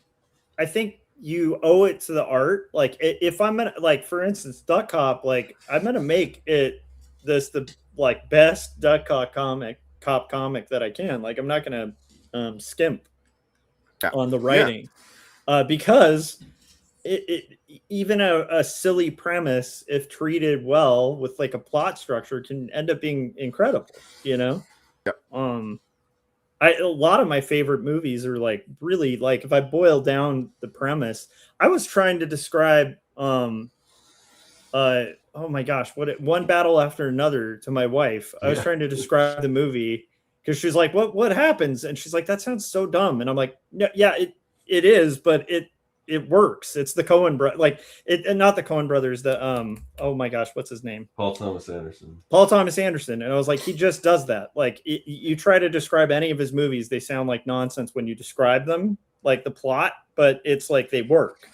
you owe it to the art. Like, if I'm gonna, like, for instance, Duck Cop, like, I'm gonna make it the like best Duck Cop comic that I can. Like, I'm not gonna skimp on the writing, because it even a silly premise, if treated well with like a plot structure, can end up being incredible. A lot of my favorite movies are like really, like, if I boil down the premise, I was trying to describe oh my gosh, One Battle After Another to my wife. I was trying to describe the movie because she's like, what happens? And she's like, that sounds so dumb. And I'm like, yeah, it is, but it works. It's the Coen brothers, like and not the Coen brothers. The oh my gosh, what's his name?
Paul Thomas Anderson.
And I was like, he just does that. Like, you try to describe any of his movies, they sound like nonsense when you describe them, like the plot, but it's like they work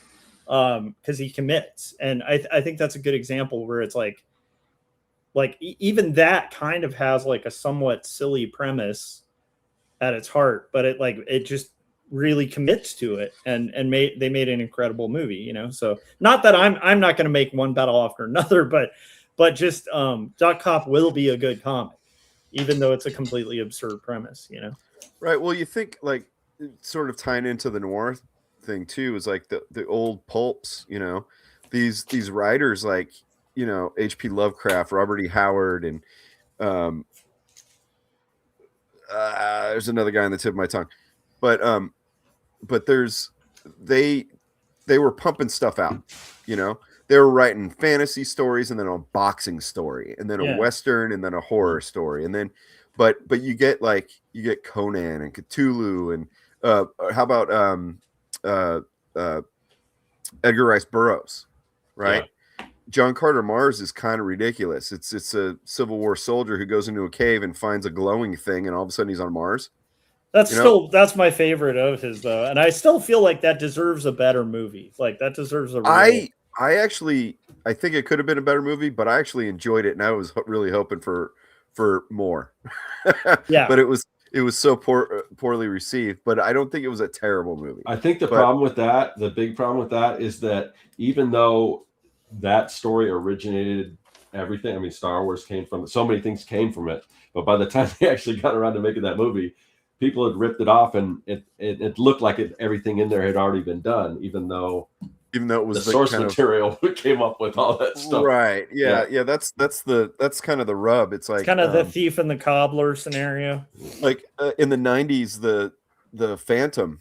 because he commits. And I think that's a good example where it's like even that kind of has like a somewhat silly premise at its heart, but it just really commits to it and they made an incredible movie. So not that I'm not going to make One Battle After Another, but just Duck Cop will be a good comic, even though it's a completely absurd premise.
Right. Well, you think, like, sort of tying into the noir thing too is like the old pulps. These writers like H.P. Lovecraft, Robert E. Howard, and there's another guy on the tip of my tongue, but they were pumping stuff out. They were writing fantasy stories, and then a boxing story, and then a Western, and then a horror story, and then but you get Conan and Cthulhu, and how about Edgar Rice Burroughs, right? Yeah. John Carter Mars is kind of ridiculous. It's a Civil War soldier who goes into a cave and finds a glowing thing, and all of a sudden he's on Mars.
That's my favorite of his, though, and I still feel like that deserves a better movie. Like, that deserves a real...
I think it could have been a better movie, but I actually enjoyed it, and I was really hoping for more.
Yeah,
but it was so poorly received. But I don't think it was a terrible movie.
I think the big problem with that is that even though that story originated everything, I mean, Star Wars came from it, so many things came from it, but by the time they actually got around to making that movie, people had ripped it off, and it looked like everything in there had already been done, even though it was the source material who came up with all that stuff.
Right. Yeah. That's kind of the rub. It's like
kind of the thief and the cobbler scenario.
Like in the 90s, the Phantom,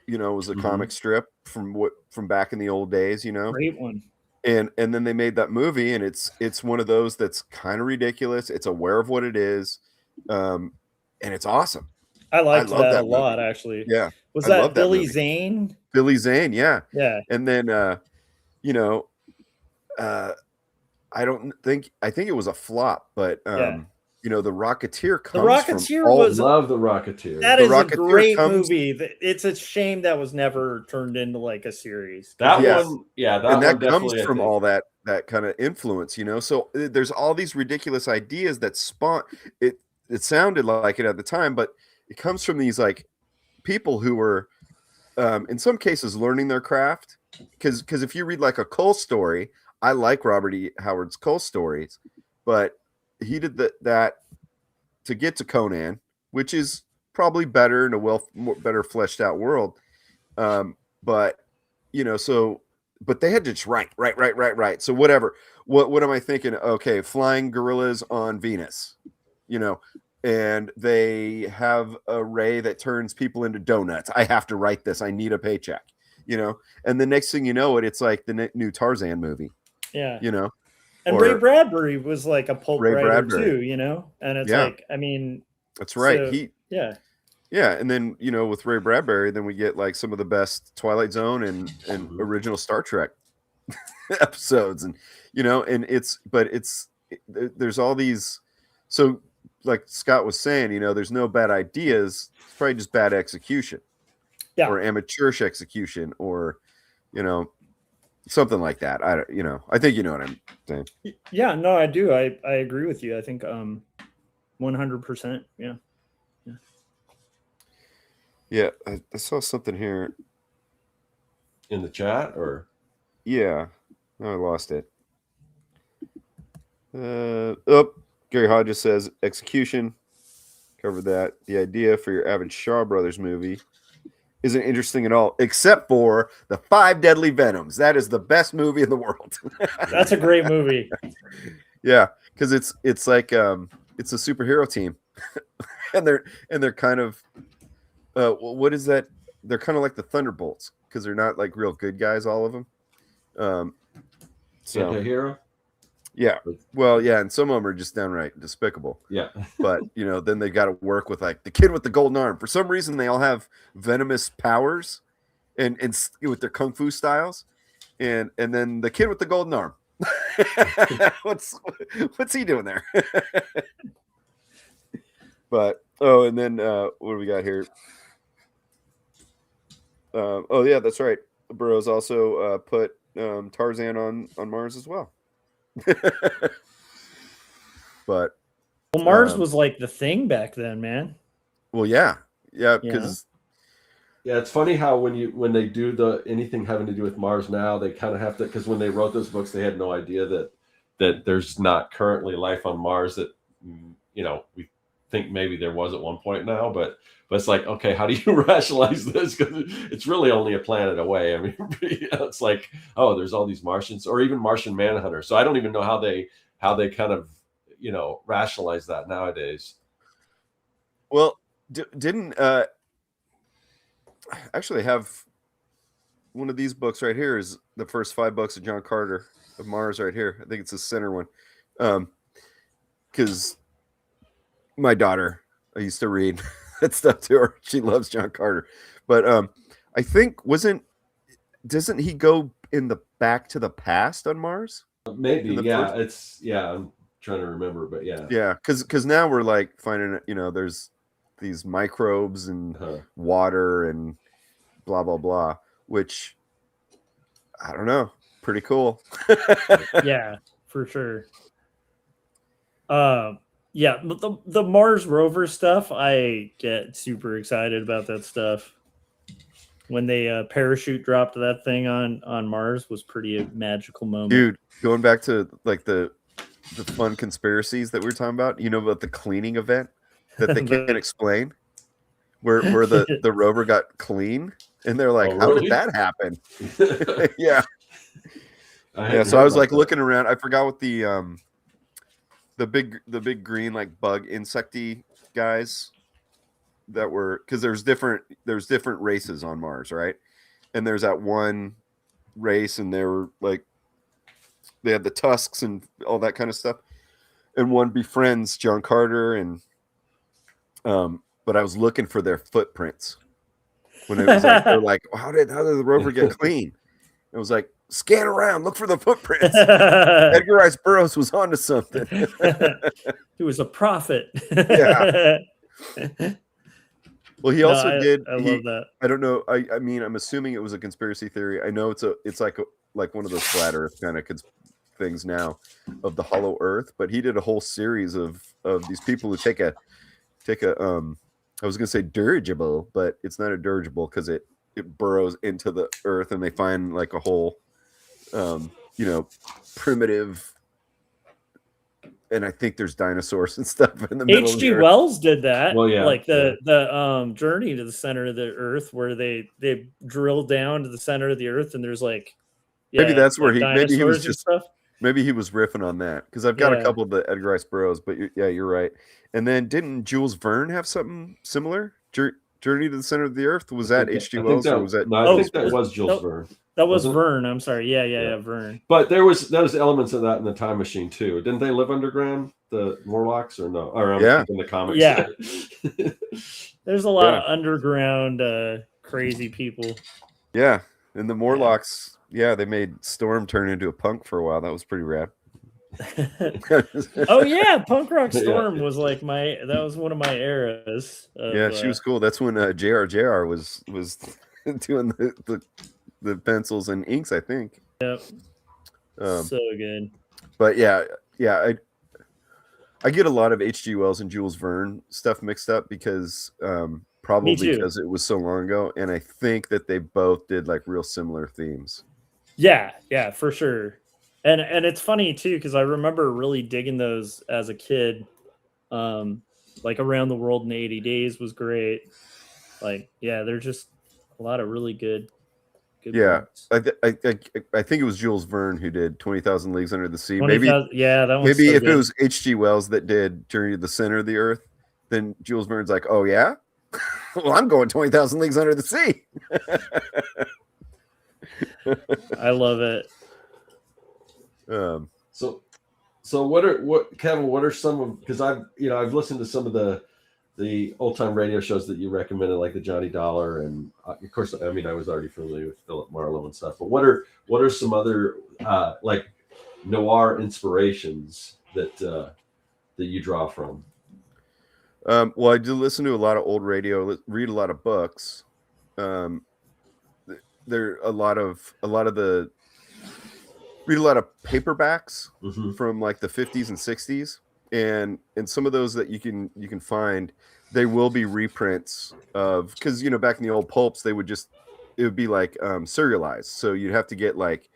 was a comic strip from back in the old days.
Great one.
and then they made that movie, and it's one of those that's kind of ridiculous. It's aware of what it is, and it's awesome.
I liked
love
that a
movie.
lot, actually.
Yeah,
Was
I
that
love that
Billy
movie.
Zane?
Billy Zane, yeah.
Yeah.
And then you know, I think it was a flop, but
Yeah.
you know, The Rocketeer
The
comes from
Rocketeer
all
was
Love the Rocketeer.
that
The
is a
Rocketeer
great
comes-
movie. It's a shame that was never turned into like a series.
That
Yes.
one, yeah,
and that
one
comes
definitely, I
from
think.
all that kind of influence, you know. So there's all these ridiculous ideas that spawn it. It sounded like it at the time, but it comes from these like people who were in some cases learning their craft. Because if you read like a Cole story, I like Robert E. Howard's Cole stories, but he did that to get to Conan, which is probably better in a better fleshed out world. But you know, but they had to just right. So whatever. What am I thinking? Okay, flying gorillas on Venus, you know, and they have a ray that turns people into donuts. I have to write this. I need a paycheck, you know. And the next thing you know, it's like the new Tarzan movie.
Yeah.
You know.
And Ray Bradbury was like a pulp writer too, you know? And it's like, I mean,
that's right.
So,
yeah, and then you know, with Ray Bradbury, then we get like some of the best Twilight Zone and original Star Trek episodes, and you know, and there's all these. So, like Scott was saying, you know, there's no bad ideas. It's probably just bad execution, or amateurish execution, or you know, something like that. I think you know what I'm saying.
Yeah, no, I do. I agree with you. I think 100%. Yeah.
Yeah, I saw something here
in the chat, or
yeah, no, I lost it. Gary Hodges says execution. Covered that. The idea for your Avon Shaw Brothers movie isn't interesting at all, except for the 5 Deadly Venoms. That is the best movie in the world.
That's a great movie.
Yeah, because it's like it's a superhero team, and they're kind of what is that? They're kind of like the Thunderbolts because they're not like real good guys, all of them. So
anti-hero.
Yeah, well, yeah, and some of them are just downright despicable.
Yeah,
but you know, then they got to work with like the kid with the golden arm. For some reason, they all have venomous powers, and with their kung fu styles, and then the kid with the golden arm. what's he doing there? But and then what do we got here? Oh yeah, that's right. Burroughs also put Tarzan on Mars as well. But
Mars was like the thing back then, man.
Well, yeah, because
it's funny how when they do anything having to do with Mars now, they kind of have to, because when they wrote those books, they had no idea that there's not currently life on Mars. That you know, we think maybe there was at one point now, but it's like, okay, how do you rationalize this? Because it's really only a planet away. I mean, it's like, oh, there's all these Martians, or even Martian Manhunter. So I don't even know how they kind of, you know, rationalize that nowadays.
Well, didn't actually have one of these books right here is the first 5 books of John Carter of Mars right here. I think it's the center one. Because my daughter, I used to read that stuff to her. She loves John Carter. But I think doesn't he go in the back to the past on Mars?
Maybe, yeah. I'm trying to remember, but yeah.
Yeah, because now we're like finding, you know, there's these microbes and water and blah blah blah, which I don't know, pretty cool.
Yeah, for sure. Yeah, but the Mars rover stuff, I get super excited about that stuff. When they parachute dropped that thing on Mars was pretty a magical moment.
Dude, going back to like the fun conspiracies that we were talking about, you know, about the cleaning event that they can't explain, where the rover got clean, and they're like, how did that happen? Yeah. So I was like looking around. I forgot what the big green like bug insecty guys that were, because there's different races on Mars, right? And there's that one race, and they were like they had the tusks and all that kind of stuff. And one befriends John Carter, and but I was looking for their footprints when it was like they're like, how did the rover get clean? It was like, scan around, look for the footprints. Edgar Rice Burroughs was onto something.
He was a prophet.
Yeah. Well, he also did.
I love that.
I don't know. I mean, I'm assuming it was a conspiracy theory. I know it's like one of those flat Earth kind of things now of the hollow Earth. But he did a whole series of these people who take a I was gonna say dirigible, but it's not a dirigible because it burrows into the Earth and they find like a whole primitive. And I think there's dinosaurs and stuff in the middle.
H.G. Wells did that.
Well, yeah,
like the journey to the center of the Earth, where they drill down to the center of the Earth, and there's like
maybe that's where
maybe he was
just maybe he was riffing on that because I've got a couple of the Edgar Rice Burroughs, but you're right. And then didn't Jules Verne have something similar? Journey to the Center of the Earth, was that H.G. Wells or was that?
No, I think that was Jules Verne.
That was Verne. I'm sorry. Yeah, Verne.
But there was elements of that in the Time Machine too. Didn't they live underground, the Morlocks, or no? Or in the comics.
Yeah. There's a lot of underground crazy people.
Yeah, and the Morlocks. Yeah, they made Storm turn into a punk for a while. That was pretty rad.
Oh yeah, punk rock Storm was like that was one of my eras.
She was cool. That's when JR was doing the pencils and inks, I think.
Yep. So good.
But I get a lot of H.G. Wells and Jules Verne stuff mixed up because probably because it was so long ago, and I think that they both did like real similar themes.
Yeah, for sure. And it's funny too because I remember really digging those as a kid. Like Around the World in 80 Days was great. Like, they're just a lot of really good.
Books. I think it was Jules Verne who did 20,000 Leagues Under the Sea.
Maybe that one's
maybe
so
if
good.
it was H.G. Wells that did Journey to the Center of the Earth, then Jules Verne's like, oh yeah, well I'm going 20,000 Leagues Under the Sea.
I love it.
So what are some of, because I've listened to some of the old time radio shows that you recommended, like the Johnny Dollar, and of course, I mean, I was already familiar with Philip Marlowe and stuff. But what are some other like noir inspirations that you draw from?
Well, I do listen to a lot of old radio, read a lot of books. There a lot of read a lot of paperbacks from like the 50s and 60s, and some of those that you can find, they will be reprints of, because back in the old pulps it would be like serialized, so you'd have to get like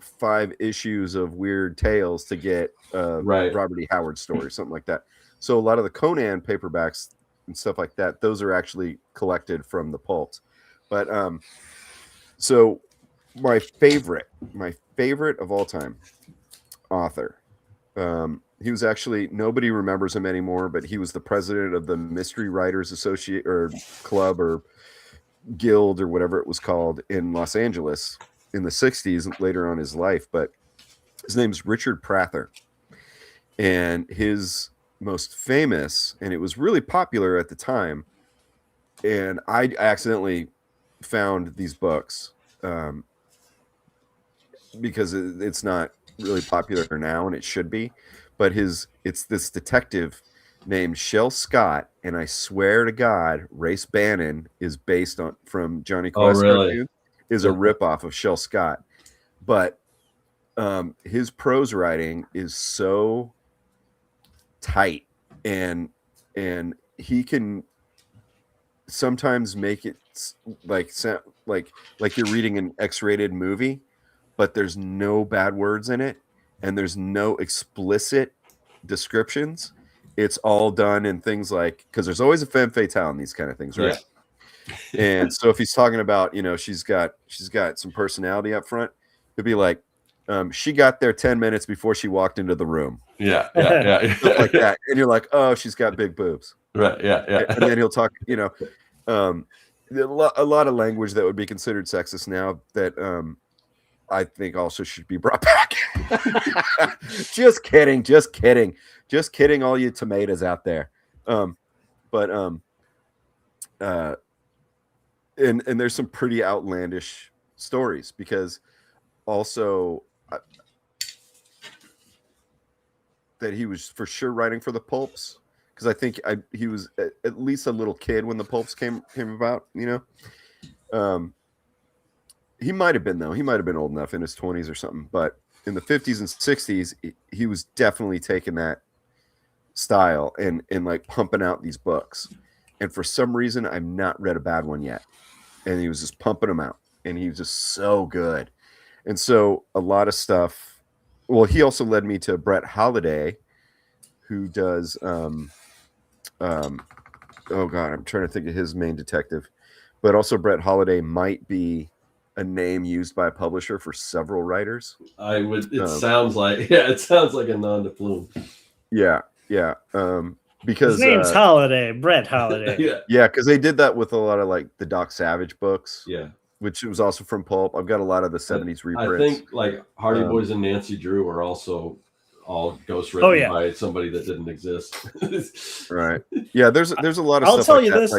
5 issues of Weird Tales to get Robert E. Howard story, something like that. So a lot of the Conan paperbacks and stuff like that, those are actually collected from the pulps. But so my favorite of all time author, he was actually, nobody remembers him anymore, but he was the president of the Mystery Writers Associate or Club or Guild or whatever it was called in Los Angeles in the 60s, later on in his life. But his name's Richard Prather, and his most famous, and it was really popular at the time, and I accidentally found these books because it's not really popular now, and it should be, but it's this detective named Shel Scott, and I swear to God, Race Bannon is based on from Johnny Quest cartoon, is a ripoff of Shel Scott, but his prose writing is so tight, and he can sometimes make it like sound like you're reading an X-rated movie, but there's no bad words in it and there's no explicit descriptions. It's all done in things like, because there's always a femme fatale in these kind of things, right? Yeah. And so if he's talking about, she's got some personality up front, it'd be like, she got there 10 minutes before she walked into the room.
Yeah.
Stuff like that. And you're like, oh, she's got big boobs.
Right. Yeah.
And then he'll talk, a lot of language that would be considered sexist now that I think also should be brought back. Just kidding, all you tomatoes out there. And there's some pretty outlandish stories, because also that he was for sure writing for the pulps, because I think he was at least a little kid when the pulps came about, you know. He might have been, though. He might have been old enough, in his 20s or something. But in the 50s and 60s, he was definitely taking that style and like pumping out these books. And for some reason, I've not read a bad one yet. And he was just pumping them out. And he was just so good. And so a lot of stuff. Well, he also led me to Brett Holiday, who does oh God, I'm trying to think of his main detective. But also Brett Holiday might be a name used by a publisher for several writers.
I would. It sounds like a nom de plume.
Yeah. Because
his name's Holiday, Brett Holiday.
Yeah, because they did that with a lot of like the Doc Savage books.
Yeah,
which was also from pulp. I've got a lot of the 70s reprints.
I think like Hardy Boys and Nancy Drew are also all ghostwritten by somebody that didn't exist.
Right. Yeah. There's a lot of
I'll
stuff.
tell
like
you
that.
this.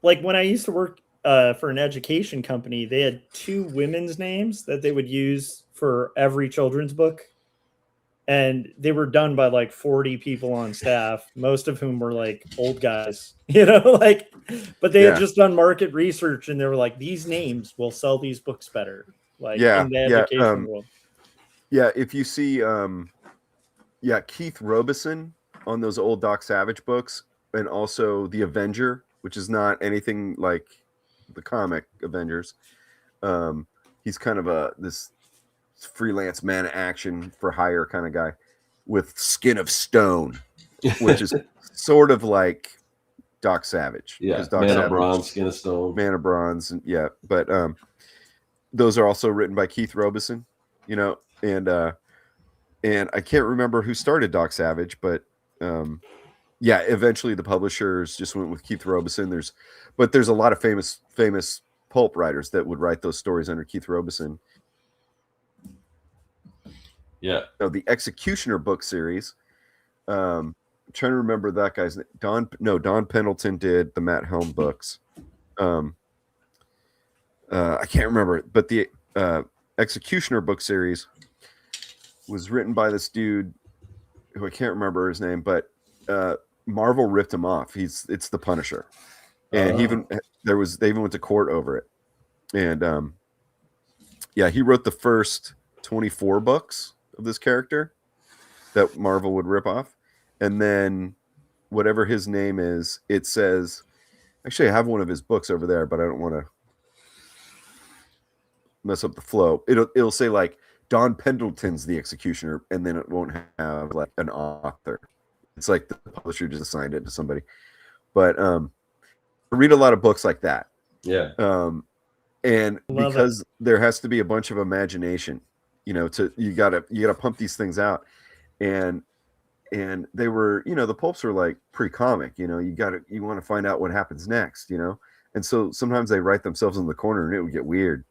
Like when I used to work for an education company, they had 2 women's names that they would use for every children's book. And they were done by like 40 people on staff, most of whom were like old guys, you know, like, but they had just done market research and they were like, these names will sell these books better. Like in the education world.
Yeah. If you see, Keith Robeson on those old Doc Savage books, and also The Avenger, which is not anything like the comic Avengers. He's kind of this freelance man of action for hire kind of guy with Skin of Stone, which is sort of like Doc Savage.
Yeah,
Doc
Man
Savage,
of Bronze, Skin of Stone,
Man of Bronze, and but those are also written by Keith Robeson, you know, and I can't remember who started Doc Savage, but eventually the publishers just went with Keith Robeson. There's a lot of famous pulp writers that would write those stories under Keith Robeson.
Yeah.
So the Executioner book series. I'm trying to remember that guy's name. Don Pendleton did the Matt Helm books. I can't remember it, but the Executioner book series was written by this dude who I can't remember his name, but Marvel ripped him off. It's the Punisher, and they even went to court over it. And he wrote the first 24 books of this character that Marvel would rip off, and then whatever his name is, it says. Actually, I have one of his books over there, but I don't want to mess up the flow. It'll say like Don Pendleton's The Executioner, and then it won't have like an author. It's like the publisher just assigned it to somebody. But I read a lot of books like that.
Yeah.
And because there has to be a bunch of imagination, you know, you gotta pump these things out. And they were, you know, the pulps were like pre-comic, you know, you want to find out what happens next, you know. And so sometimes they write themselves in the corner and it would get weird.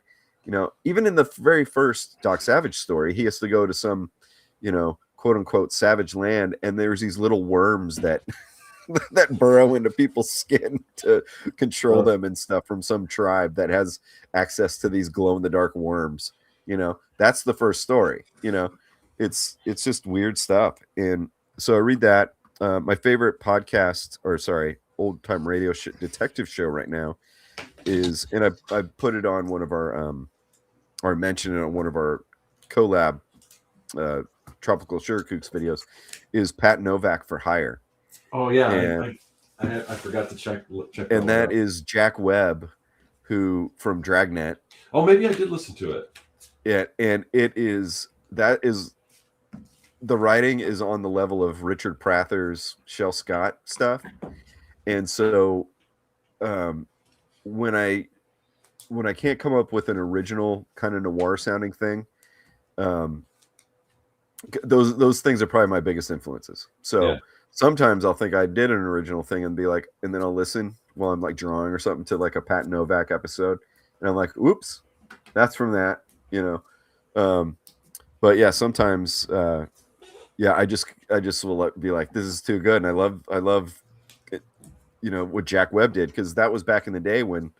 You know, even in the very first Doc Savage story, he has to go to some, you know, quote unquote savage land, and there's these little worms that that burrow into people's skin to control them and stuff from some tribe that has access to these glow in the dark worms. You know, that's the first story. You know, it's just weird stuff. And so I read that. My favorite podcast, old time radio detective show right now is, and I put it on one of our or mentioned it on one of our collab Tropical Sugar Kooks videos, is Pat Novak for Hire.
Oh yeah, and I forgot to check.
And that is Jack Webb, who from Dragnet.
Oh, maybe I did listen to it.
Yeah, and the writing is on the level of Richard Prather's Shel Scott stuff, and so when I can't come up with an original kind of noir sounding thing, those things are probably my biggest influences. So sometimes I'll think I did an original thing and be like, and then I'll listen while I'm like drawing or something to like a Pat Novak episode, and I'm like, oops, that's from that, you know. But yeah, sometimes, yeah, I just will be like, this is too good. And I love it, what Jack Webb did, because that was back in the day when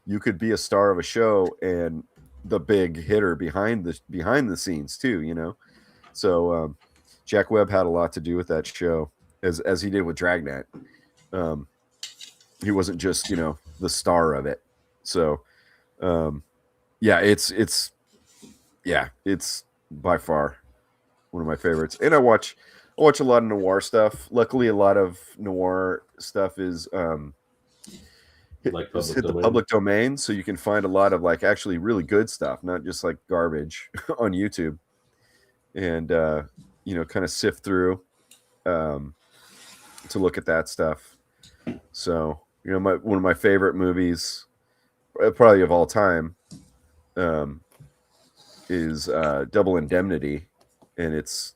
you could be a star of a show and the big hitter behind the scenes too. So Jack Webb had a lot to do with that show, as he did with Dragnet. He wasn't just the star of it. So yeah, it's by far one of my favorites. And I watch a lot of noir stuff. Luckily, a lot of noir stuff is hit the public domain, so you can find a lot of like actually really good stuff, not just like garbage on YouTube. And kind of sift through to look at that stuff. So one of my favorite movies, probably of all time, is Double Indemnity, and it's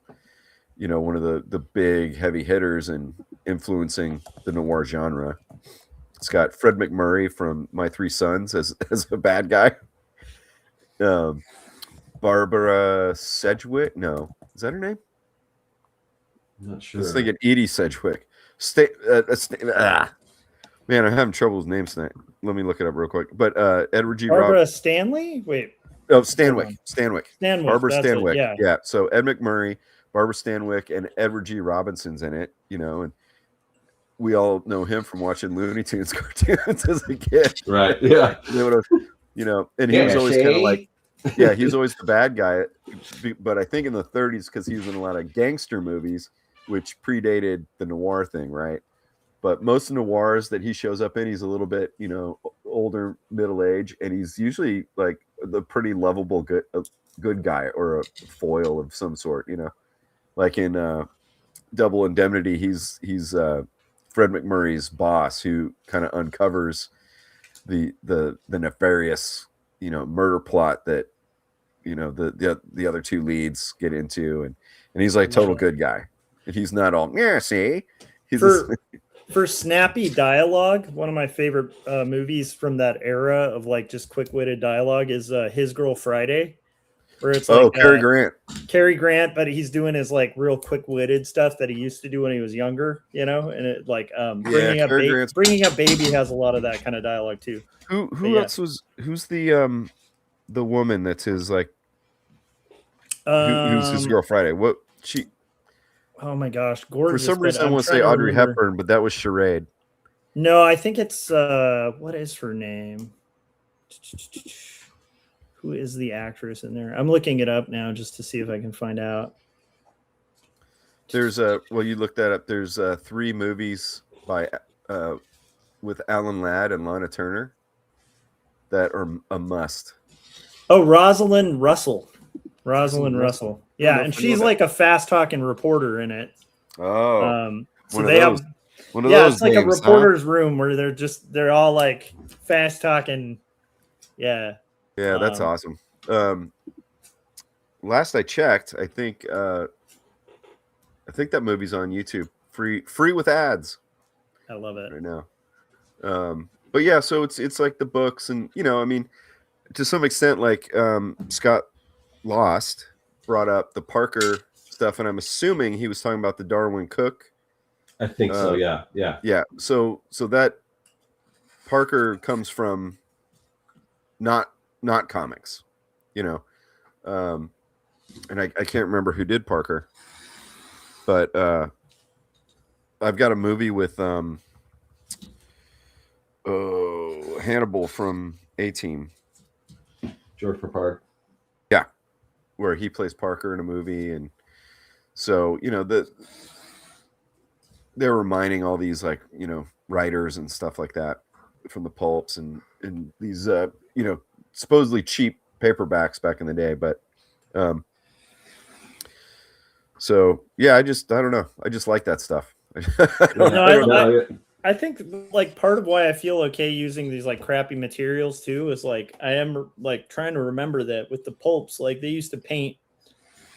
one of the big heavy hitters and influencing the noir genre. It's got Fred McMurray from My Three Sons as a bad guy. Barbara Sedgwick, no, is that her name?
I'm not sure.
I was thinking Edie Sedgwick. Man, I'm having trouble with names tonight. Let me look it up real quick. But Edward G.
Barbara Stanley? Wait.
Oh, Stanwyck. Barbara Stanwyck.
It,
yeah. So Ed McMurray, Barbara Stanwyck, and Edward G. Robinson's in it, and we all know him from watching Looney Tunes cartoons as a kid.
Right. Yeah.
And he was always kind of like, yeah, he was always the bad guy. But I think in the 30s, because he was in a lot of gangster movies, which predated the noir thing, right? But most noirs that he shows up in, he's a little bit, older, middle age, and he's usually like the pretty lovable good guy, or a foil of some sort, Like in Double Indemnity, he's Fred McMurray's boss, who kind of uncovers the nefarious murder plot that the other two leads get into, and he's like total good guy, and he's not all see. He's
for snappy dialogue, one of my favorite movies from that era of like just quick-witted dialogue is His Girl Friday, where it's like Cary Grant, but he's doing his like real quick-witted stuff that he used to do when he was younger, and it like bringing up baby has a lot of that kind of dialogue too.
Who else who's the woman that's his like who's His Girl Friday? What she?
Oh my gosh, gorgeous.
For some reason, I want to say Audrey Hepburn, but that was Charade.
No, I think it's what is her name? Who is the actress in there? I'm looking it up now just to see if I can find out.
There's you looked that up. There's 3 movies by with Alan Ladd and Lana Turner that are a must.
Oh, Rosalind Russell. Yeah, and she's like a fast-talking reporter in it.
Oh,
so they have one of those. It's like a reporter's room where they're all like fast-talking. Yeah.
Yeah, that's awesome. Last I checked, I think that movie's on YouTube, free with ads.
I love it
right now. But yeah, so it's like the books, and I mean, to some extent, like Scott Lost brought up the Parker stuff, and I'm assuming he was talking about the Darwin Cook.
I think so. Yeah.
So that Parker comes from not comics, and I can't remember who did Parker, but I've got a movie with Hannibal from A-Team,
George Papard.
Yeah, where he plays Parker in a movie, and so they're reminding all these like writers and stuff like that from the pulps and these supposedly cheap paperbacks back in the day, but so yeah, I don't know, I just like that stuff.
I think like part of why I feel okay using these like crappy materials too is like I am like trying to remember that with the pulps, like they used to paint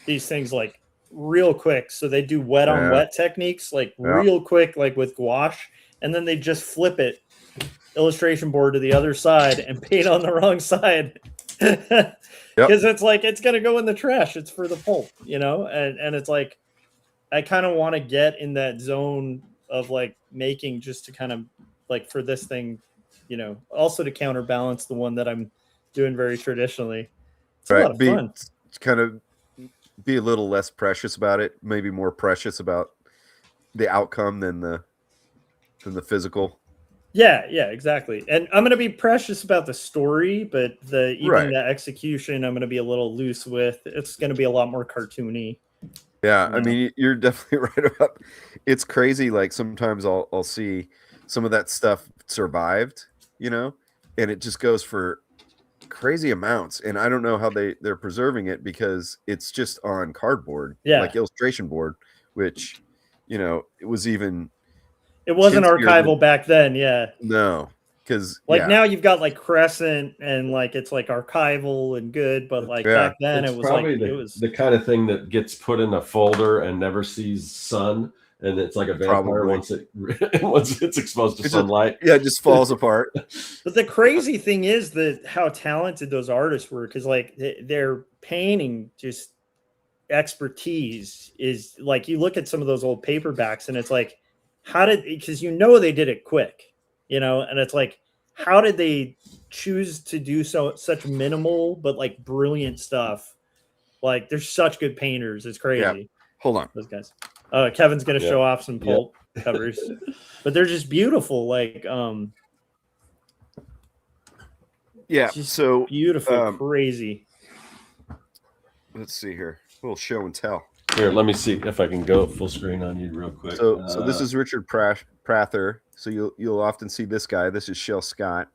these things like real quick, so they do wet on wet techniques like real quick, like with gouache, and then they just flip it illustration board to the other side and paint on the wrong side. Because it's like it's gonna go in the trash. It's for the pulp, you know, and it's like I kind of want to get in that zone of like making just to kind of like for this thing, you know, also to counterbalance the one that I'm doing very traditionally. It's a lot of fun.
Kind of be a little less precious about it, maybe more precious about the outcome than the physical.
Yeah, exactly. And I'm gonna be precious about the story, but the execution I'm gonna be a little loose with. It's gonna be a lot more cartoony.
Yeah, I mean, you're definitely right about. It's crazy. Like sometimes I'll see some of that stuff survived, you know, and it just goes for crazy amounts, and I don't know how they're preserving it because it's just on cardboard, like illustration board, which, you know, it wasn't
archival back then.
No, because
now you've got like Crescent and like it's like archival and good, but like back then it was
probably
like it was
the kind of thing that gets put in a folder and never sees sun, and it's like a vampire once it's exposed to sunlight.
It just falls apart.
But the crazy thing is that how talented those artists were, because like their painting just expertise is like, you look at some of those old paperbacks and it's like, because you know they did it quick, you know, and it's like, how did they choose to do such minimal but like brilliant stuff? Like they're such good painters. It's crazy.
Yeah. Hold on,
those guys. Kevin's gonna show off some pulp covers, but they're just beautiful. Like
so
beautiful, crazy.
Let's see here. A little show and tell.
Here, let me see if I can go full screen on you real quick.
So this is Richard Prather. So you'll often see this guy. This is Shel Scott.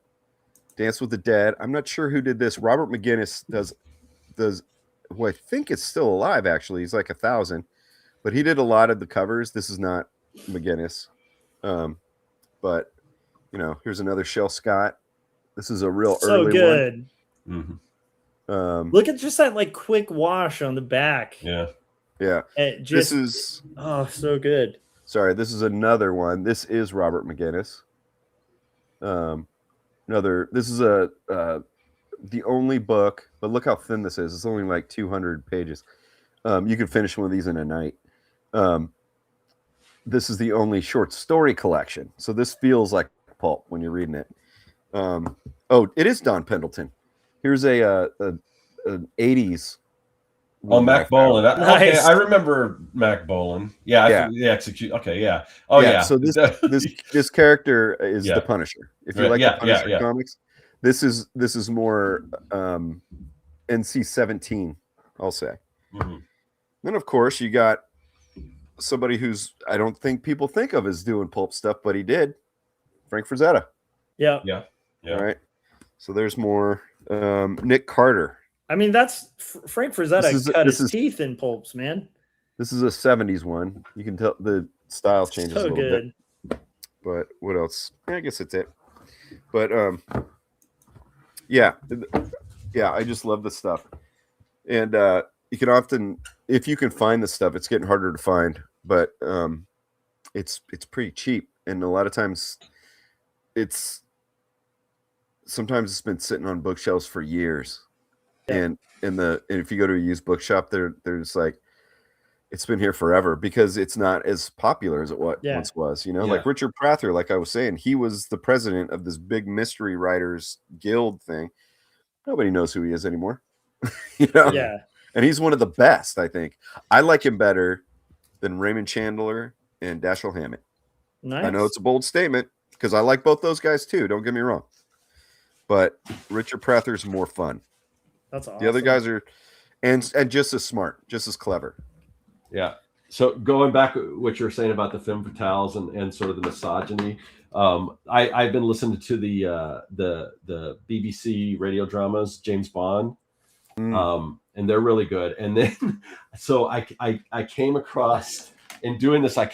Dance with the Dead. I'm not sure who did this. Robert McGinnis does who I think is still alive, actually. He's like 1,000. But he did a lot of the covers. This is not McGinnis. But, you know, here's another Shel Scott. This is a real early
good.
One.
Mm-hmm.
Look at just that like quick wash on the back.
Yeah.
This is so good.
Sorry, this is another one. This is Robert McGinnis. This is the only book, but look how thin this is. It's only like 200 pages. You could finish one of these in a night. This is the only short story collection. So this feels like pulp when you're reading it. It is Don Pendleton. Here's an 80s.
Mac Bolan. Okay, I remember Mac Bolan. Yeah. The execute. Okay, yeah. Oh, yeah.
So this character is the Punisher. If you like the Punisher comics, this is more NC-17, I'll say.
Mm-hmm.
Then of course you got somebody who's I don't think people think of as doing pulp stuff, but he did. Frank Frazetta.
Yeah.
All right. So there's more. Nick Carter.
I mean, that's Frank Frazetta cut his teeth in pulps, man.
This is a 70s one. You can tell the style changes a little bit. But what else? I guess that's it. But I just love this stuff. And you can often, if you can find this stuff, it's getting harder to find, but it's pretty cheap. And a lot of times sometimes it's been sitting on bookshelves for years. Yeah. And if you go to a used bookshop, they're just like, it's been here forever because it's not as popular as it once was, you know, like Richard Prather, like I was saying, he was the president of this big mystery writers guild thing. Nobody knows who he is anymore, you know?
Yeah.
And he's one of the best, I think. I like him better than Raymond Chandler and Dashiell Hammett.
Nice.
I know it's a bold statement because I like both those guys too. Don't get me wrong. But Richard Prather's more fun.
That's awesome.
The other guys are, and just as smart, just as clever.
Yeah. So going back to what you were saying about the femme fatales and sort of the misogyny, I've been listening to the BBC radio dramas, James Bond, and they're really good. And then, so I came across, in doing this, like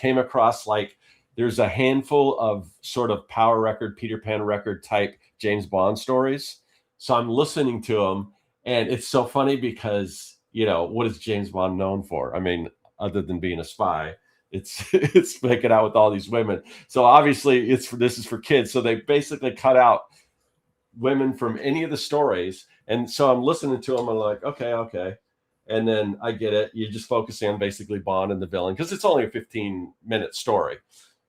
there's a handful of sort of power record, Peter Pan record type James Bond stories. So I'm listening to them. And it's so funny because, you know, what is James Bond known for? I mean, other than being a spy, it's making out with all these women. So obviously this is for kids. So they basically cut out women from any of the stories And so I'm listening to them. I'm like, okay. And then I get it. You're just focusing on basically Bond and the villain because it's only a 15-minute story,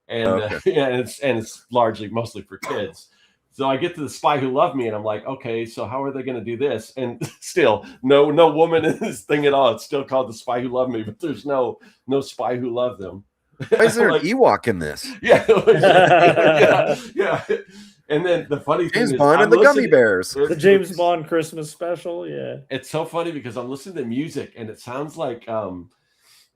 and and it's mostly for kids. So I get to the Spy Who Loved Me, and I'm like, okay, so how are they going to do this? And still, no woman in this thing at all. It's still called The Spy Who Loved Me, but there's no spy who loved them.
Why is there an Ewok in this?
Yeah. And then the funny thing
James
is,
Bond and the Gummy Bears.
The James Bond Christmas special. Yeah.
It's so funny because I'm listening to music and it sounds like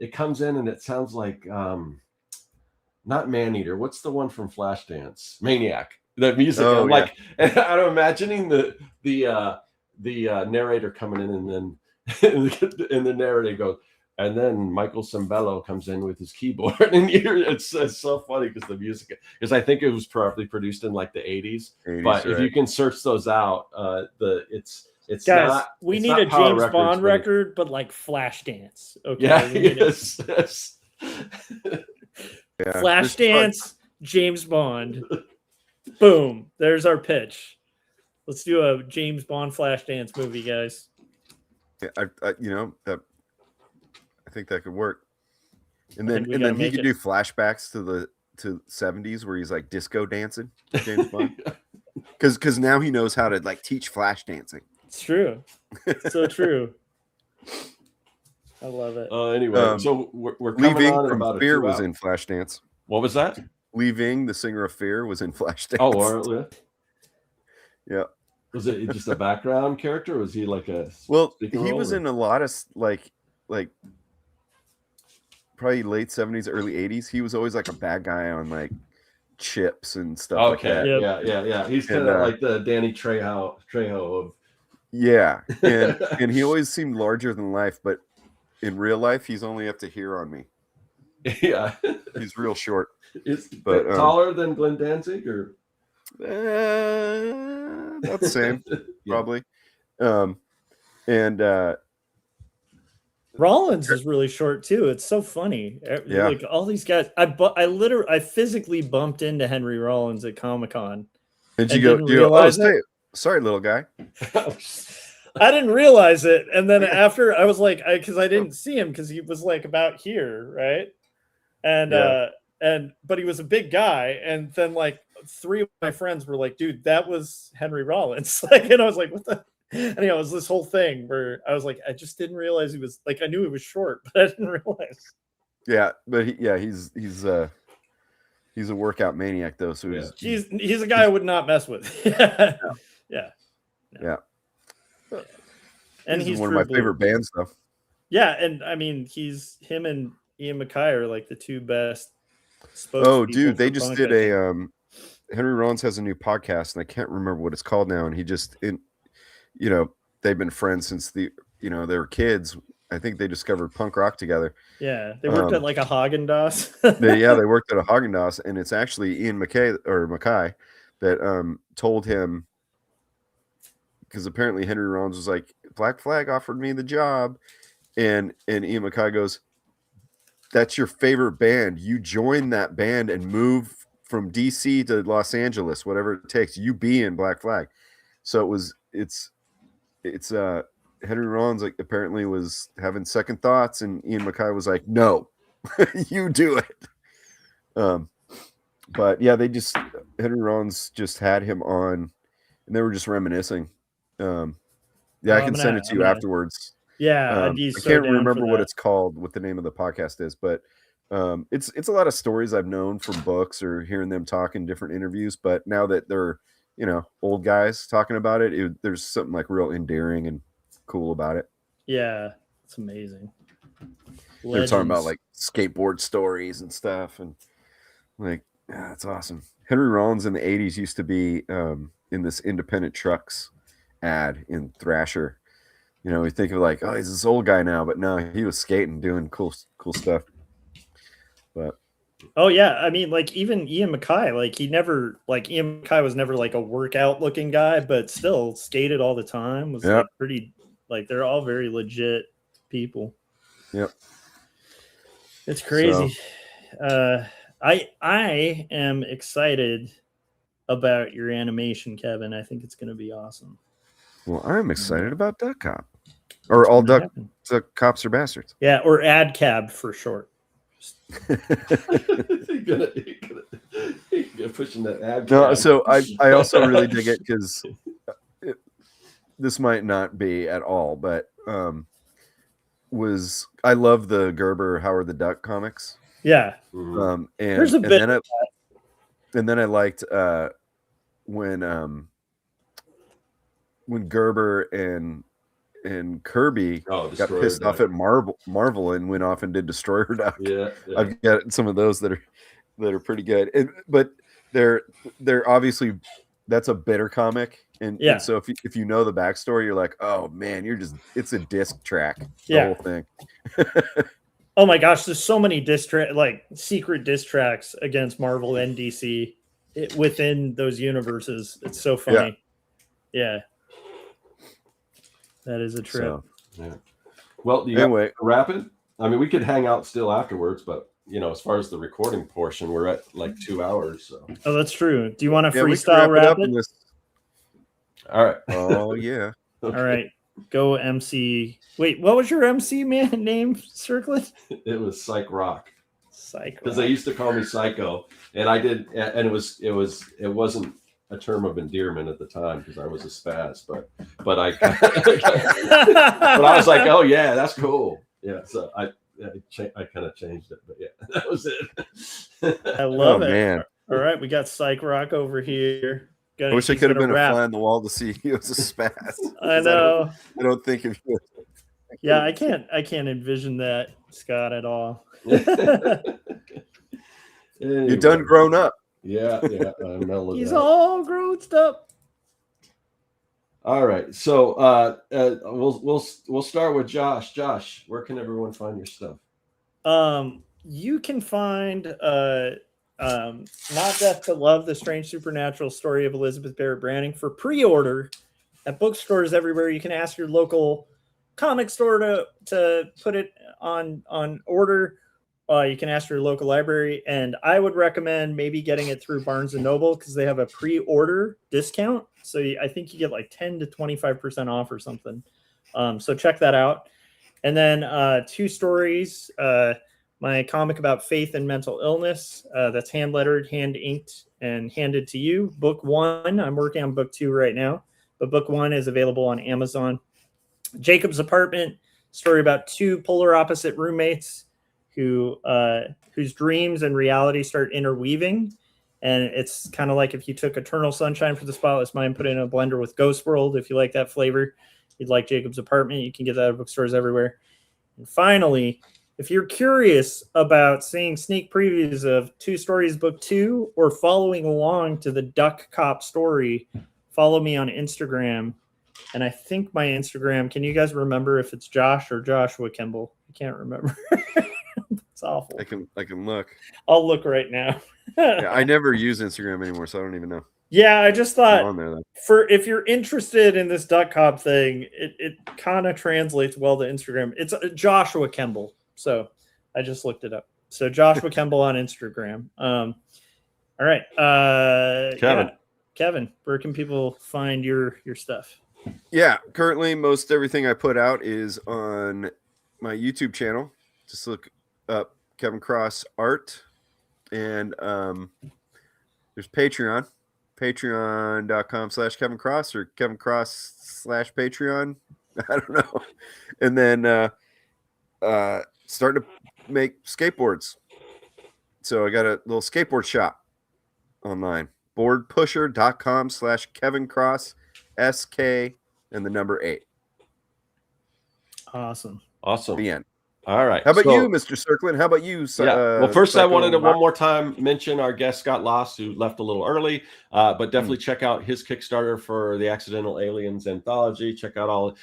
it comes in and it sounds like not Maneater. What's the one from Flashdance? Maniac. The music.
Oh,
I'm like, and I'm imagining the narrator coming in and then and the narrator goes, and then Michael Cimbello comes in with his keyboard, and it's so funny because the music, because I think it was probably produced in like the 80s. But if you can search those out, it's
guys,
not.
We
it's
need
not
a
Power
James
Records,
Bond record, but like Flashdance. Okay.
Yeah. Yes.
Flashdance, James Bond. Boom. There's our pitch. Let's do a James Bond Flashdance movie, guys.
Yeah, I think that could work. And then he could do flashbacks to the 70s where he's like disco dancing, James Bond. Because now he knows how to like teach flash dancing.
It's true. So true. I love it.
Anyway, so we're coming
Leaving
on
from
about
Fear was in Flashdance.
What was that?
Leaving, the singer of Fear, was in Flashdance.
Oh,
yeah.
Was it just a background character? Or was he like a?
Well, he was in a lot of like probably late 70s, early 80s. He was always like a bad guy on like Chips and stuff like that.
Yeah. He's kind of like the Danny Trejo of.
Yeah, and he always seemed larger than life, but in real life, he's only up to here on me.
Yeah,
he's real short.
Is but taller than Glenn Danzig, or
about the same, probably. And
Rollins is really short too. It's so funny.
Yeah.
Like all these guys, I physically bumped into Henry Rollins at Comic-Con.
Did you go, sorry, little guy.
I didn't realize it. And then after I was like, because I didn't see him because he was like about here, right? And but he was a big guy. And then like 3 of my friends were like, dude, that was Henry Rollins. Like, and I was like, what the? And it was this whole thing where I was like, I just didn't realize he was like, I knew he was short, but I didn't realize.
Yeah, but he's a workout maniac though. So
he's a guy I would not mess with. Yeah. And he's
one of my favorite bands though.
Yeah, and I mean him and Ian MacKaye are like the 2 best.
Oh, dude, they just did a Henry Rollins has a new podcast, and I can't remember what it's called now. And he just they've been friends since they were kids. I think they discovered punk rock together.
Yeah, they worked at like a Haagen-Dazs.
They worked at a Haagen-Dazs, and it's actually Ian MacKaye that told him, because apparently Henry Rollins was like, Black Flag offered me the job, and Ian MacKaye goes, that's your favorite band. You join that band and move from DC to Los Angeles, whatever it takes. You be in Black Flag. So it's Henry Rollins like apparently was having second thoughts, and Ian MacKaye was like, no, you do it. But yeah, Henry Rollins just had him on, and they were just reminiscing. I can send it to you afterwards.
Yeah,
I can't remember what it's called, what the name of the podcast is, but it's a lot of stories I've known from books or hearing them talk in different interviews. But now that they're old guys talking about it, there's something like real endearing and cool about it.
Yeah, it's amazing.
They're talking about like skateboard stories and stuff, and like it's awesome. Henry Rollins in the 80s used to be in this independent trucks ad in Thrasher. We think of like, oh, he's this old guy now, but no, he was skating, doing cool stuff. But
oh yeah, I mean, like even Ian MacKaye, like Ian MacKaye was never like a workout looking guy, but still skated all the time. Was like pretty, like they're all very legit people.
Yep,
it's crazy. So. I am excited about your animation, Kevin. I think it's going to be awesome.
Well, I'm excited about Duck Cop, or all duck cops are bastards.
Yeah, or Ad Cab for short.
You're gonna pushing that ad.
No,
cab.
so I also really dig it because this might not be at all, but I love the Gerber Howard the Duck comics.
Yeah.
And
There's a bit.
And then I liked when Gerber and Kirby got pissed off at Marvel and went off and did Destroyer Duck.
Yeah.
I've got some of those that are pretty good, but they're obviously, that's a bitter comic, and so if you know the backstory, you're like, oh man, it's a disc track, the whole thing.
Oh my gosh, there's so many secret diss tracks against Marvel and DC within those universes. It's so funny. Yeah. That is a trip.
So,
yeah. Well,
anyway,
wrap it. I mean, we could hang out still afterwards, but as far as the recording portion, we're at like 2 hours. So.
Oh, that's true. Do you want to freestyle wrap it?
All right.
Oh yeah.
Okay. All right. Go MC. Wait, what was your MC name, Circlet?
It was Psych Rock.
Psych Rock.
Because they used to call me Psycho, and I did, and it wasn't a term of endearment at the time because I was a spaz, but I but I was like, oh yeah, that's cool. Yeah, so I kind of changed it, but yeah, that was it.
I love it.
Man.
All right, we got Psych Rock over here.
I wish I could have been a fly on the wall to see he was a spaz.
I know.
I don't think of you.
Yeah, I can't envision that, Scott, at all.
Anyway.
You done grown up.
Yeah.
He's all grown up.
All right, so we'll start with Josh. Josh, where can everyone find your stuff?
You can find Not Death to Love, the Strange Supernatural Story of Elizabeth Barrett Browning for pre-order at bookstores everywhere. You can ask your local comic store to put it on order. You can ask your local library, and I would recommend maybe getting it through Barnes & Noble because they have a pre-order discount. So I think you get like 10 to 25% off or something. So check that out. And then 2 stories. My comic about faith and mental illness. That's hand-lettered, hand-inked, and handed to you. Book 1. I'm working on book 2 right now, but book 1 is available on Amazon. Jacob's Apartment. Story about 2 polar opposite roommates whose dreams and reality start interweaving. And it's kind of like if you took Eternal Sunshine for the Spotless Mind, put it in a blender with Ghost World. If you like that flavor, you'd like Jacob's Apartment. You can get that at bookstores everywhere. And finally, if you're curious about seeing sneak previews of 2 Stories Book 2 or following along to the Duck Cop story, follow me on Instagram. And I think my Instagram, can you guys remember if it's Josh or Joshua Kimball? I can't remember. It's awful.
I can look.
I'll look right now.
Yeah, I never use Instagram anymore, so I don't even know.
Yeah, I just thought
on there,
if you're interested in this Duck Cop thing, it kind of translates well to Instagram. It's Joshua Kimball. So I just looked it up. So Joshua Kimball on Instagram. All right. Kevin, where can people find your stuff?
Yeah, currently most everything I put out is on my YouTube channel. Just look up Kevin Cross Art, and there's Patreon, patreon.com/Kevin Cross or Kevin Cross/Patreon. I don't know. And then starting to make skateboards. So I got a little skateboard shop online, boardpusher.com/Kevin Cross SK and the number 8.
Awesome.
The end.
All right.
How about you, Mr. Circlin? How about you?
Well, first I wanted to one more time mention our guest Scott Loss, who left a little early, but definitely check out his Kickstarter for the Accidental Aliens anthology. Check out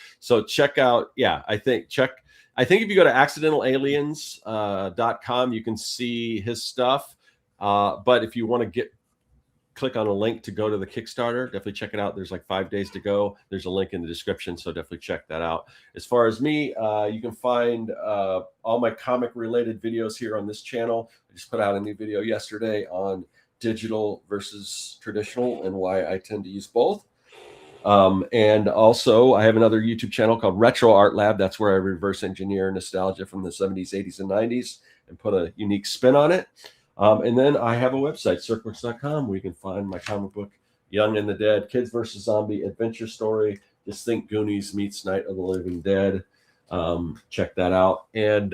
check out. Yeah, I think if you go to accidentalaliens.com, you can see his stuff. But if you want to click on a link to go to the Kickstarter, definitely check it out. There's like 5 days to go. There's a link in the description, so definitely check that out. As far as me, you can find all my comic related videos here on this channel. I just put out a new video yesterday on digital versus traditional and why I tend to use both. And also, I have another YouTube channel called Retro Art Lab. That's where I reverse engineer nostalgia from the 70s, 80s, and 90s and put a unique spin on it. And then I have a website, circworks.com, where you can find my comic book, Young and the Dead, Kids vs. Zombie Adventure Story. Just think Goonies meets Night of the Living Dead. Check that out. And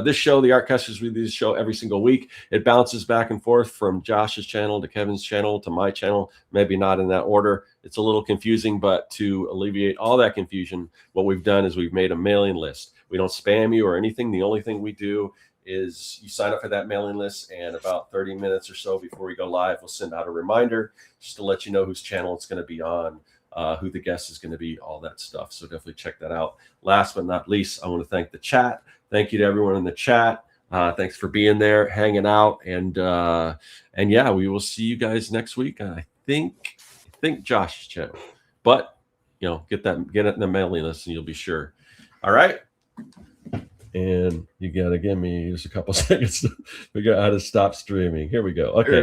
this show, the Artcasters, we do this show every single week. It bounces back and forth from Josh's channel to Kevin's channel to my channel, maybe not in that order. It's a little confusing, but to alleviate all that confusion, what we've done is we've made a mailing list. We don't spam you or anything. The only thing we do is you sign up for that mailing list, and about 30 minutes or so before we go live, we'll send out a reminder just to let you know whose channel it's going to be on, who the guest is going to be, all that stuff. So definitely check that out. Last but not least, I want to thank the chat. Thank you to everyone in the chat. Thanks for being there, hanging out, and yeah, we will see you guys next week. I think Josh's channel, but get it in the mailing list, and you'll be sure. All right. And you got to give me just a couple seconds to figure out how to stop streaming. Here we go. Okay.